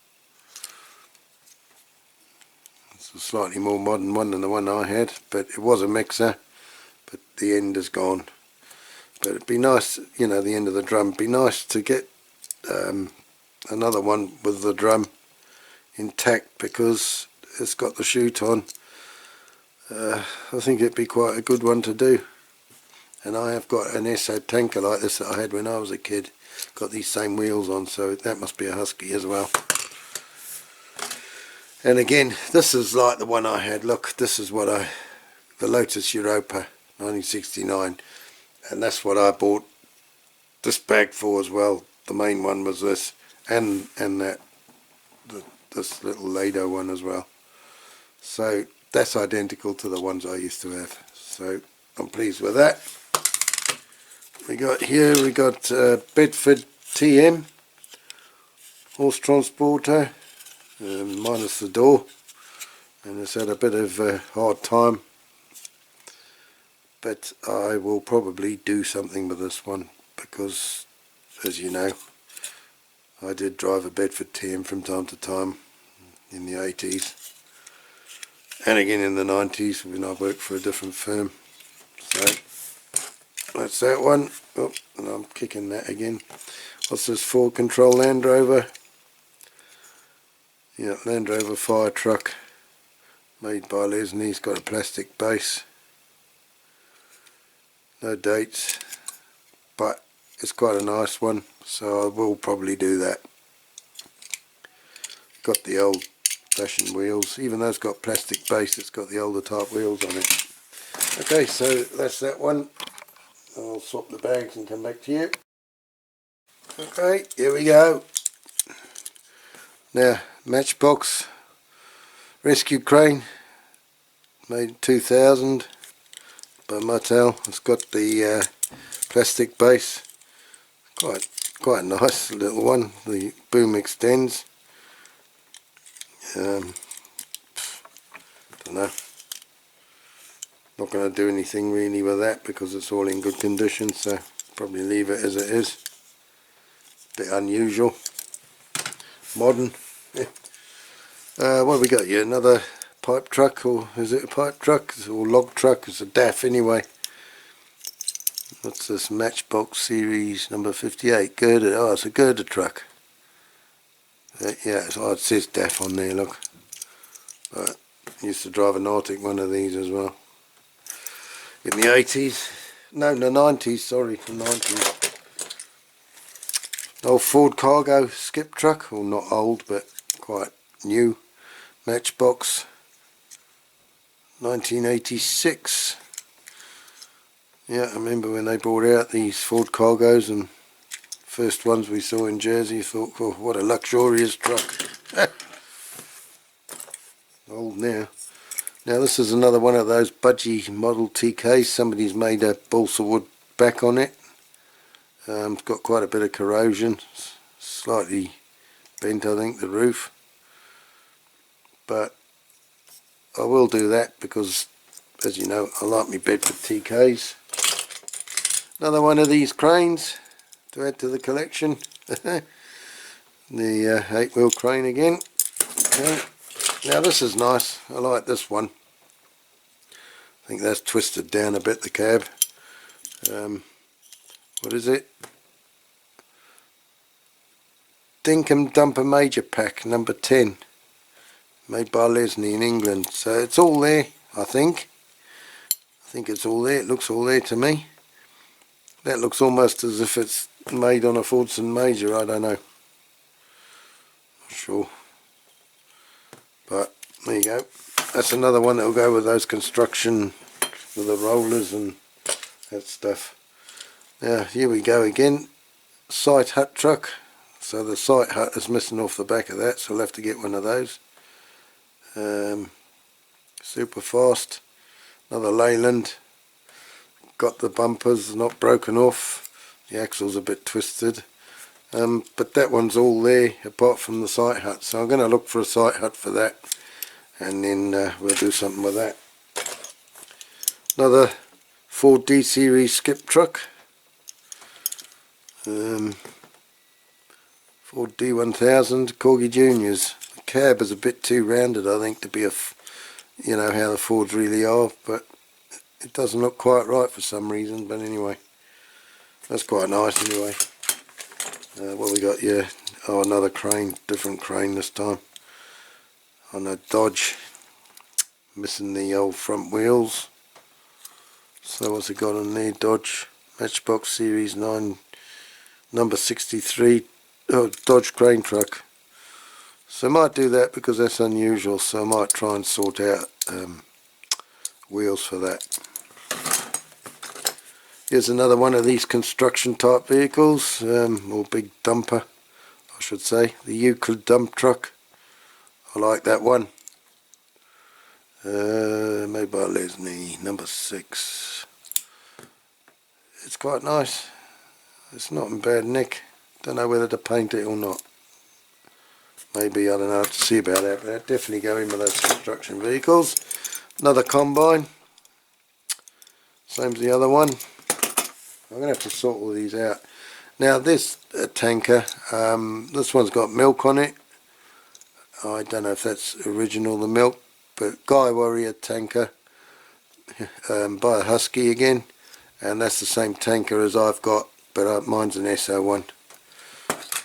It's a slightly more modern one than the one I had, but it was a mixer, but the end is gone. But it'd be nice, you know, the end of the drum. It'd be nice to get another one with the drum intact because it's got the chute on. I think it'd be quite a good one to do. And I have got an SO tanker like this that I had when I was a kid. Got these same wheels on, so that must be a Husky as well. And again, this is like the one I had. Look, this is what the Lotus Europa 1969, and that's what I bought this bag for as well. The main one was this, and this little Lado one as well. So that's identical to the ones I used to have. So I'm pleased with that. We got Bedford TM horse transporter, minus the door, and it's had a bit of a hard time, but I will probably do something with this one because, as you know, I did drive a Bedford TM from time to time in the 80s and again in the 90s when I worked for a different firm. So that's that one. Oh, and I'm kicking that again. What's this? Ford Control Land Rover. Yeah, Land Rover fire truck made by Lesney. It's got a plastic base. No dates, but it's quite a nice one, so I will probably do that. Got the old fashioned wheels, even though it's got plastic base, it's got the older type wheels on it. Okay, so that's that one. I'll swap the bags and come back to you. Okay, here we go. Now, Matchbox rescue crane, made in 2000 by Mattel. It's got the plastic base, quite nice little one. The boom extends. Don't know. Not going to do anything really with that because it's all in good condition, so probably leave it as it is. Bit unusual, modern. Yeah. What have we got here? Another pipe truck, or is it a pipe truck or log truck? It's a DAF anyway. What's this? Matchbox series number 58 girder. Oh, it's a girder truck. Yeah, it says DAF on there, look. But I used to drive an Arctic one of these as well in the 80s. No, the 90s, sorry, the 90s. Old Ford Cargo skip truck, well not old but quite new. Matchbox 1986. Yeah, I remember when they brought out these Ford Cargos, and first ones we saw in Jersey, I thought, oh, what a luxurious truck. Old now. Now this is another one of those budgie model TKs. Somebody's made a balsa wood back on it. It's got quite a bit of corrosion, slightly bent I think the roof, but I will do that because, as you know, I like my Bedford TKs. Another one of these cranes to add to the collection. The 8-wheel crane again. Okay. Now this is nice, I like this one. I think that's twisted down a bit, the cab. What is it? Dinkum Dumper Major Pack number 10, made by Lesney in England. So it's all there, I think it's all there. It looks all there to me. That looks almost as if it's made on a Fordson Major. I don't know, not sure, but there you go. That's another one that will go with those construction, with the rollers and that stuff. Now here we go again. Sight hut truck. So the sight hut is missing off the back of that, so I'll have to get one of those. Super fast. Another Leyland. Got the bumpers not broken off. The axle's a bit twisted. But that one's all there apart from the sight hut. So I'm going to look for a sight hut for that, and then we'll do something with that. Another Ford D series skip truck. Ford D1000 Corgi Juniors. The cab is a bit too rounded, I think, to be you know how the Fords really are, but it doesn't look quite right for some reason. But anyway, that's quite nice anyway. What we got here? Oh, another crane, different crane this time. On a Dodge, missing the old front wheels. So what's it got on there? Dodge Matchbox Series 9 number 63. Oh, Dodge crane truck. So I might do that because that's unusual, so I might try and sort out wheels for that. Here's another one of these construction type vehicles, or big dumper I should say, the Euclid dump truck. I like that one. Made by Lesney, number 6. It's quite nice. It's not in bad nick. Don't know whether to paint it or not. Maybe, I don't know, I have to see about that, but I'd definitely go in with those construction vehicles. Another combine, same as the other one. I'm going to have to sort all these out. Now this tanker, this one's got milk on it. I don't know if that's original, the milk, but Guy Warrior tanker by a Husky again, and that's the same tanker as I've got, but mine's an SO1.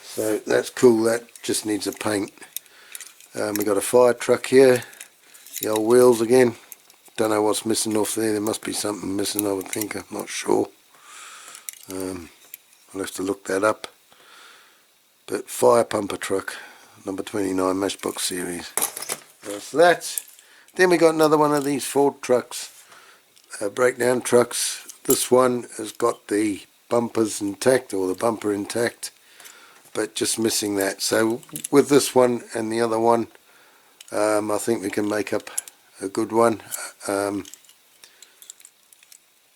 So that's cool, that just needs a paint. We got a fire truck here, the old wheels again. Don't know what's missing off there, there must be something missing I would think, I'm not sure. I'll have to look that up. But fire pumper truck, number 29 Matchbox series. That's that. Then we got another one of these Ford trucks, breakdown trucks. This one has got the bumpers intact, or the bumper intact, but just missing that. So with this one and the other one, I think we can make up a good one.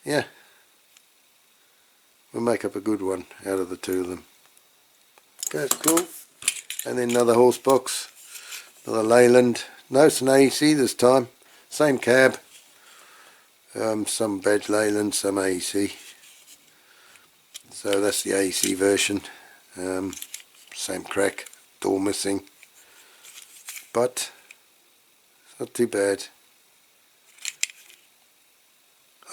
Yeah, we'll make up a good one out of the two of them. That's cool. And then another horse box, another Leyland. No, it's an AEC this time, same cab. Some badge Leyland, some AEC. So that's the AEC version. Same crack, door missing, but it's not too bad.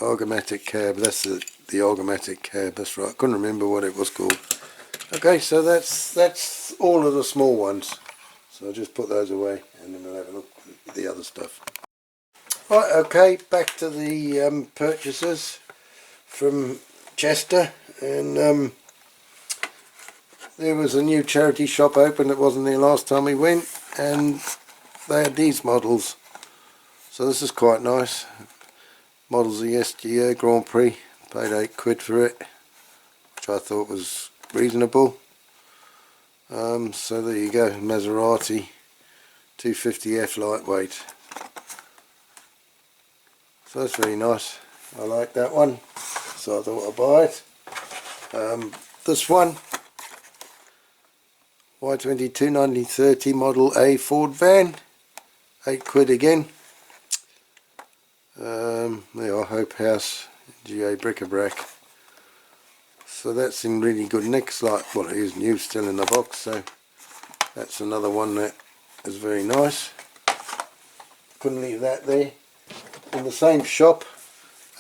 Argomatic cab, that's the Argomatic cab, that's right, couldn't remember what it was called. Okay, so that's all of the small ones, so I'll just put those away and then we'll have a look at the other stuff. Right, okay, back to the purchases from Chester, and there was a new charity shop open that wasn't there last time we went, and they had these models, so this is quite nice. Models of yesteryear Grand Prix, paid £8 for it, which I thought was reasonable. So there you go, Maserati 250F lightweight. So that's very nice, I like that one, so I thought I'd buy it. This one, Y22 1930 Model A Ford van, £8 again. There are Hope House, GA bric-a-brac. So that's in really good nick, like, well, it is new, still in the box, so that's another one that is very nice. Couldn't leave that there. In the same shop,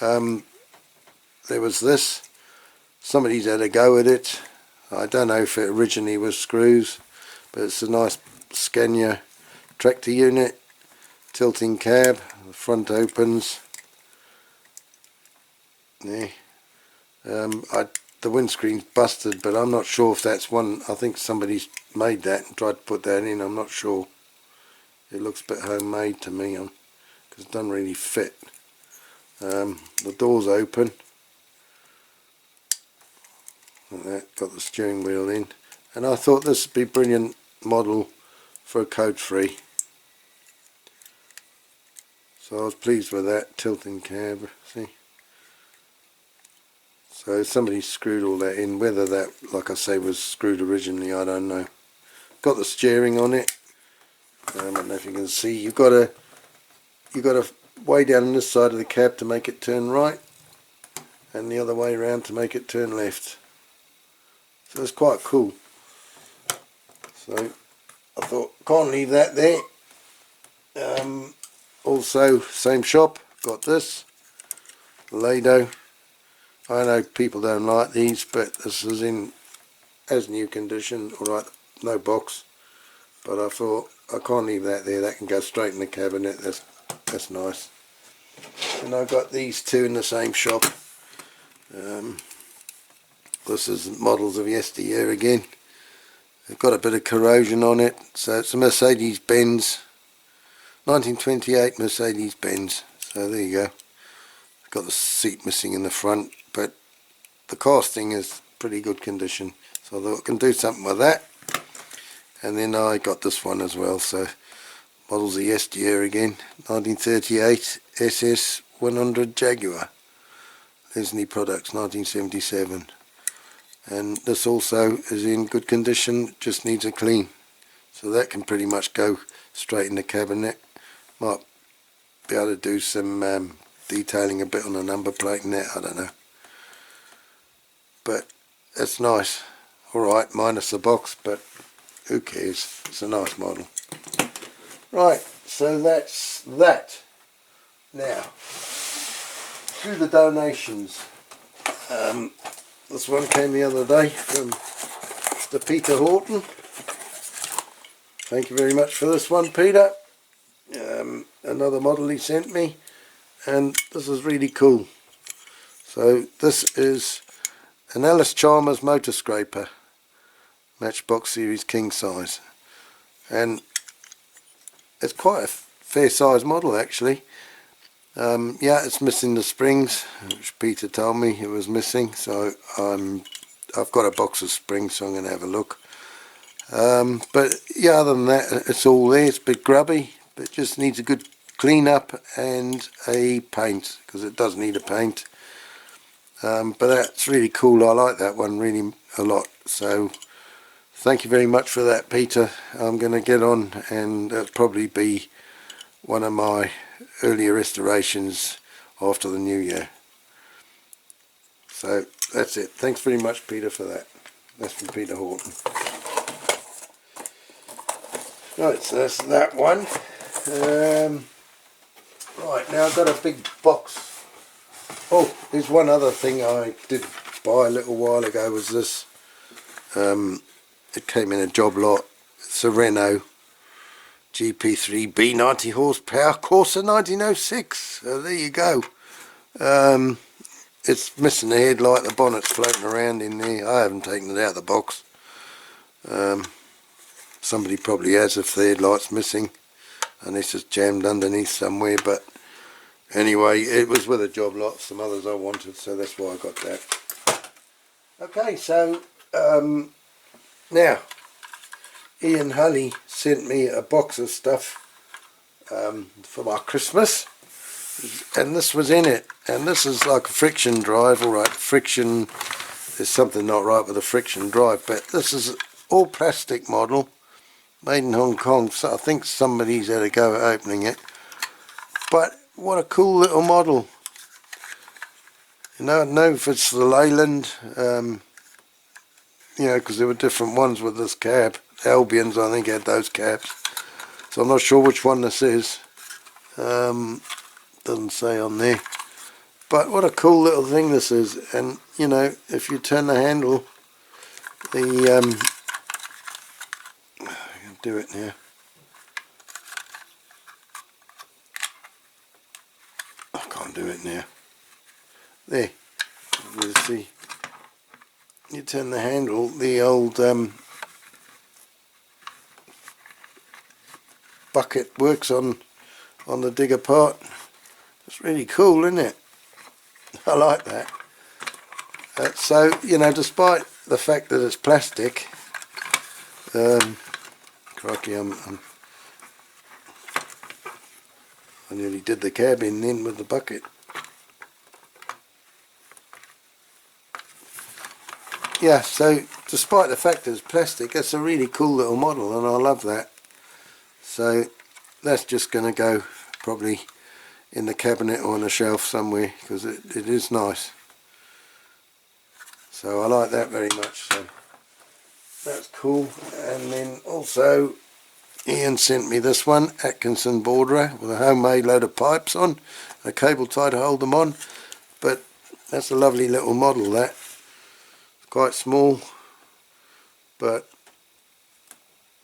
there was this. Somebody's had a go at it. I don't know if it originally was screws, but it's a nice Scania tractor unit, tilting cab, the front opens. There. The windscreen's busted, but I'm not sure if that's one. I think somebody's made that and tried to put that in, I'm not sure. It looks a bit homemade to me, because it doesn't really fit. The door's open. Like that, got the steering wheel in, and I thought this would be a brilliant model for a code free, so I was pleased with that. Tilting cab, see, so somebody screwed all that in. Whether that, like I say, was screwed originally, I don't know. Got the steering on it. I don't know if you can see, you've got a way down on this side of the cab to make it turn right, and the other way around to make it turn left. So it's quite cool. So I thought, can't leave that there. Also, same shop, got this Lado. I know people don't like these, but this is in as new condition. Alright, no box, but I thought I can't leave that there. That can go straight in the cabinet. That's nice. And I got these two in the same shop. This is models of yesteryear again. They've got a bit of corrosion on it, so it's a Mercedes-Benz, 1928 Mercedes-Benz. So there you go. Got the seat missing in the front, but the casting is pretty good condition, so I thought I can do something with that. And then I got this one as well, so models of yesteryear again, 1938 SS 100 Jaguar, Leslie Products, 1977. And this also is in good condition, just needs a clean, so that can pretty much go straight in the cabinet. Might be able to do some detailing a bit on the number plate and that, I don't know, but it's nice. alright, minus the box, but who cares, it's a nice model. Right, so that's that. Now, through the donations, this one came the other day from Mr. Peter Horton. Thank you very much for this one, Peter. Another model he sent me, and this is really cool. So this is an Alice Chalmers motor scraper, Matchbox Series king size, and it's quite a fair size model actually. Yeah, it's missing the springs, which Peter told me it was missing, so I've got a box of springs, so I'm going to have a look. But yeah, other than that, it's all there. It's a bit grubby, but just needs a good clean up and a paint, because it does need a paint. But that's really cool. I like that one really a lot, so thank you very much for that, Peter. I'm going to get on, and it'll probably be one of my earlier restorations after the new year. So that's it. Thanks very much, Peter, for that. That's from Peter Horton. Right, so that's that one. Right, now I've got a big box. Oh, there's one other thing I did buy a little while ago, was this. It came in a job lot. It's a Renault GP3B 90 horsepower Corsa 1906. So there you go. It's missing the headlight, the bonnet's floating around in there. I haven't taken it out of the box. Somebody probably has if the headlight's missing, and it's just jammed underneath somewhere, but anyway, it was with a job lot, some others I wanted, so that's why I got that. Okay, so now Ian Hulley sent me a box of stuff for my Christmas, and this was in it, and this is like a friction drive. Alright, friction, there's something not right with the friction drive, but this is all plastic model, made in Hong Kong, so I think somebody's had a go at opening it. But what a cool little model. You know, I don't know if it's the Leyland, you know, because there were different ones with this cab. Albions, I think, had those cabs, so I'm not sure which one this is. Doesn't say on there, but what a cool little thing this is. And you know, if you turn the handle, the I can do it now. I can't do it now. There, you see, you turn the handle, the old bucket works on the digger part. It's really cool, isn't it? I like that. So you know, despite the fact that it's plastic, crikey, I nearly did the cab in then with the bucket. Yeah, so despite the fact that it's plastic, it's a really cool little model, and I love that. So that's just going to go probably in the cabinet or on a shelf somewhere, because it is nice. So I like that very much. So that's cool. And then also Ian sent me this one, Atkinson borderer, with a homemade load of pipes on, a cable tie to hold them on. But that's a lovely little model, that. Quite small, but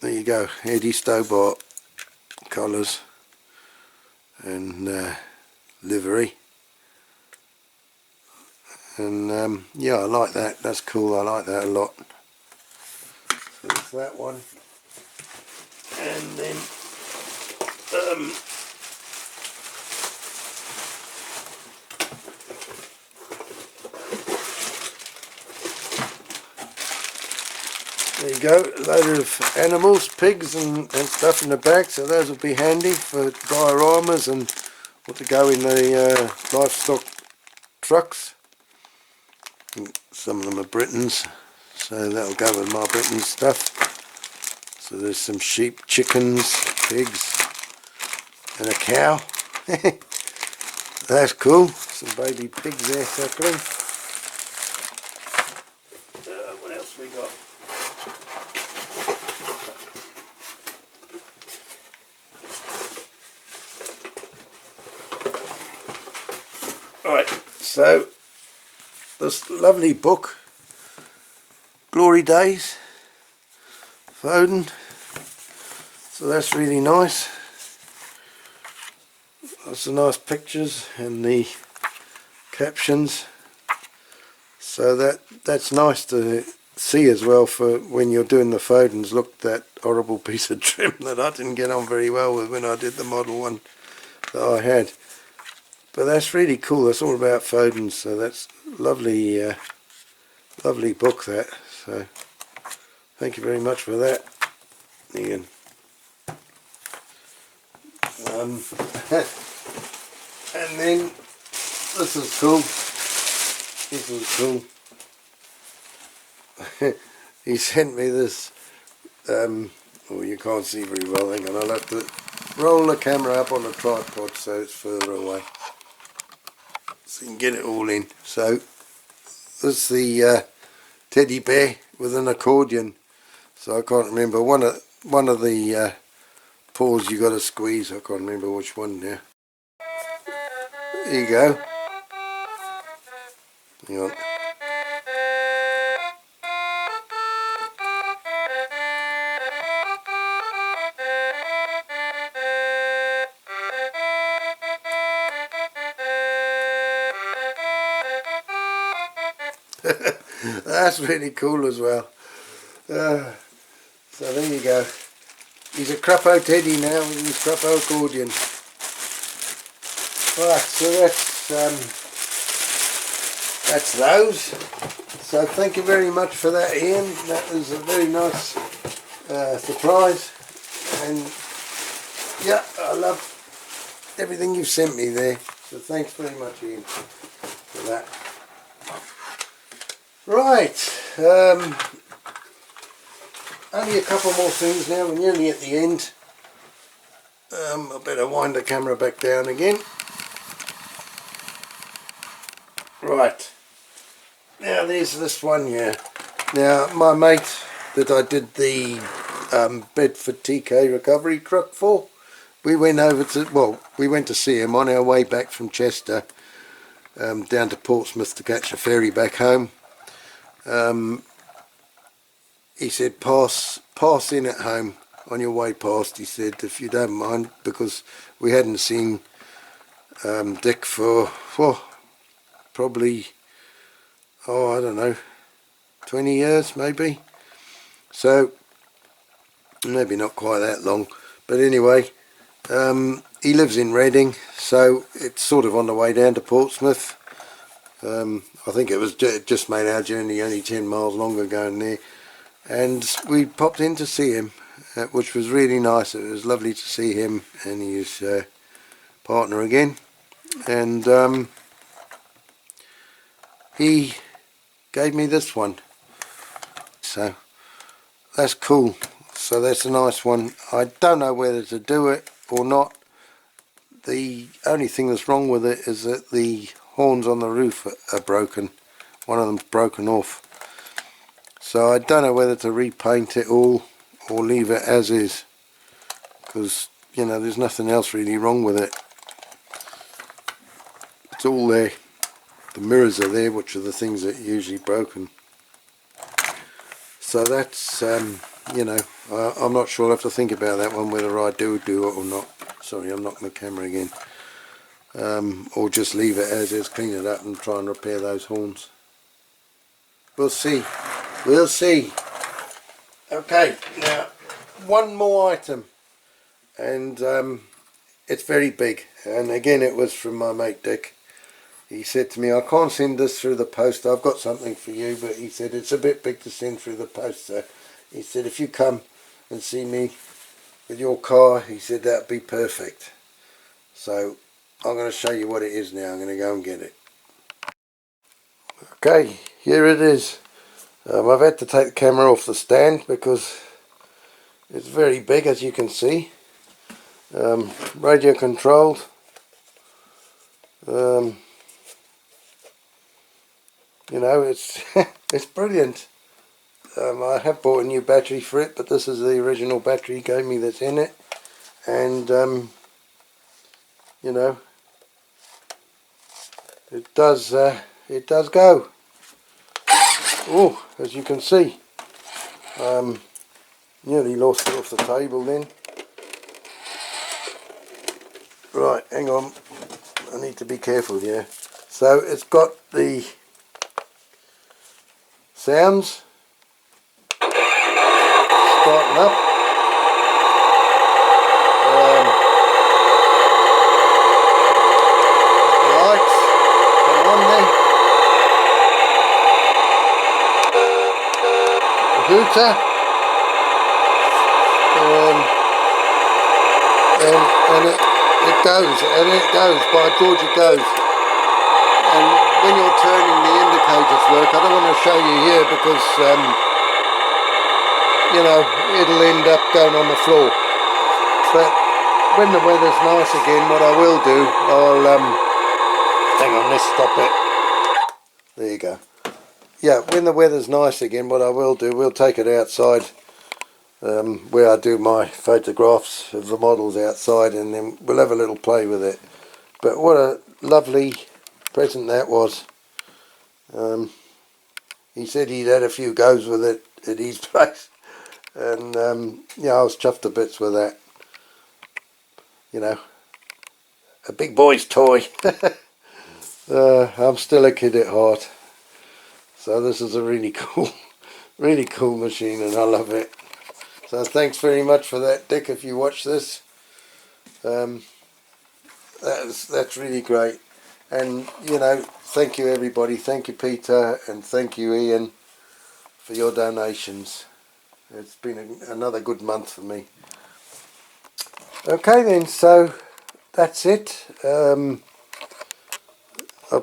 there you go. Eddie Stobart colours and livery, and yeah, I like that. That's cool. I like that a lot. So there's that one, and then there you go, a load of animals, pigs and stuff in the back, so those will be handy for dioramas and what to go in the livestock trucks. And some of them are Britons, so that'll go with my Britain stuff. So there's some sheep, chickens, pigs and a cow. That's cool, some baby pigs there suckling. What else we got? Right, so this lovely book, Glory Days, Foden. So that's really nice. Lots of nice pictures and the captions. So that's nice to see as well for when you're doing the Fodens. Look, that horrible piece of trim that I didn't get on very well with when I did the model one that I had. But that's really cool. That's all about Fodens. So that's lovely, lovely book that. So thank you very much for that, Ian. And then this is cool. This is cool. He sent me this. Oh, you can't see very well. Hang on, I'll have to roll the camera up on the tripod so it's further away, so you can get it all in. So this is the teddy bear with an accordion. So I can't remember one of the paws you got to squeeze. I can't remember which one now. There you go. Hang on. That's really cool as well. So there you go. He's a CRAPAUD teddy now with his CRAPAUD accordion. Right, so that's those. So thank you very much for that, Ian. That was a very nice surprise. And yeah, I love everything you've sent me there. So thanks very much, Ian, for that. Right, only a couple more things now. We're nearly at the end. I better wind the camera back down again. Right, now there's this one here. Now my mate that I did the Bedford TK recovery truck for, we went to see him on our way back from Chester down to Portsmouth to catch a ferry back home. He said pass in at home on your way past, he said, if you don't mind, because we hadn't seen Dick for probably, I don't know, 20 years maybe, so maybe not quite that long, but anyway, he lives in Reading, so it's sort of on the way down to Portsmouth. I think it just made our journey only 10 miles longer going there, and we popped in to see him, which was really nice. It was lovely to see him and his partner again, and he gave me this one, so that's cool. So that's a nice one. I don't know whether to do it or not. The only thing that's wrong with it is that the horns on the roof are broken. One of them's broken off. So I don't know whether to repaint it all or leave it as is, because, you know, there's nothing else really wrong with it. It's all there. The mirrors are there, which are the things that are usually broken. So that's, you know, I'm not sure. I'll have to think about that one, whether I do it or not. Sorry, I'm knocking the camera again. Or just leave it as is, clean it up and try and repair those horns. We'll see. We'll see. Okay, now one more item, and it's very big, and again it was from my mate Dick. He said to me, I can't send this through the post, I've got something for you, but he said it's a bit big to send through the post, so he said if you come and see me with your car, he said that'd be perfect. So I'm going to show you what it is now. I'm going to go and get it. Okay, here it is. I've had to take the camera off the stand because it's very big, as you can see. Radio controlled. You know, it's it's brilliant. I have bought a new battery for it, but this is the original battery he gave me that's in it, and you know, it does go. Oh, as you can see, nearly lost it off the table then. Right, hang on, I need to be careful here. So it's got the sounds starting up. The lights come on there. The hooter. And it goes, and it goes, by George it goes. And when you're turning the indicators work, I don't want to show you here because you know, it'll end up going on the floor. But when the weather's nice again, what I will do, I'll hang on, let's stop it. There you go. Yeah, when the weather's nice again, what I will do, we'll take it outside where I do my photographs of the models outside, and then we'll have a little play with it. But what a lovely present that was. He said he'd had a few goes with it at his place, and yeah, I was chuffed to bits with that. You know, a big boy's toy. I'm still a kid at heart, so this is a really cool machine, and I love it. So thanks very much for that, Dick, if you watch this. That's really great. And you know, thank you everybody, thank you Peter, and thank you Ian for your donations. It's been another good month for me. Okay then, so that's it. I've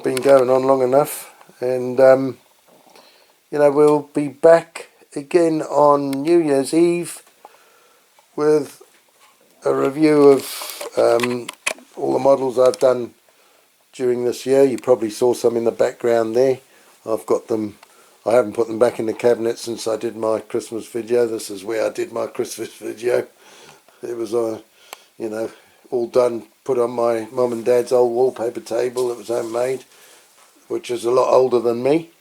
been going on long enough, and you know, we'll be back again on New Year's Eve with a review of all the models I've done during this year. You probably saw some in the background there. I've got them, I haven't put them back in the cabinet since I did my Christmas video. This is where I did my Christmas video. It was you know, all done, put on my mum and dad's old wallpaper table. It was homemade, which is a lot older than me.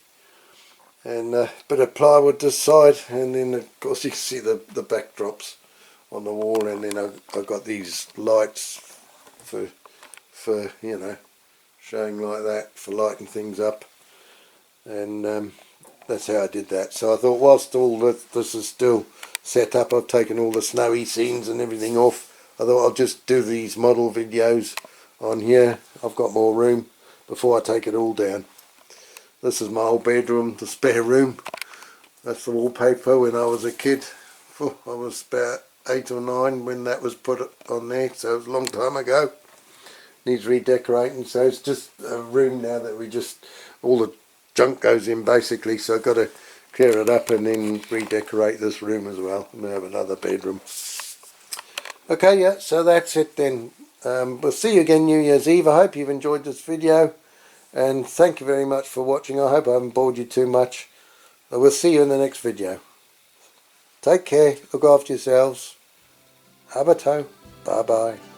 And a bit of plywood this side, and then of course you can see the backdrops on the wall, and then I've got these lights for you know, showing like that, for lighting things up, and that's how I did that. So I thought, whilst all this is still set up, I've taken all the snowy scenes and everything off. I thought I'll just do these model videos on here. I've got more room before I take it all down. This is my old bedroom, the spare room. That's the wallpaper when I was a kid. I was about 8 or 9 when that was put on there, so it was a long time ago. Needs redecorating, so it's just a room now that we just, all the junk goes in basically, so I've got to clear it up and then redecorate this room as well, and we have another bedroom. Okay, yeah, so that's it then. We'll see you again New Year's Eve. I hope you've enjoyed this video, and thank you very much for watching. I hope I haven't bored you too much. We'll see you in the next video. Take care, look after yourselves. Abato, bye bye.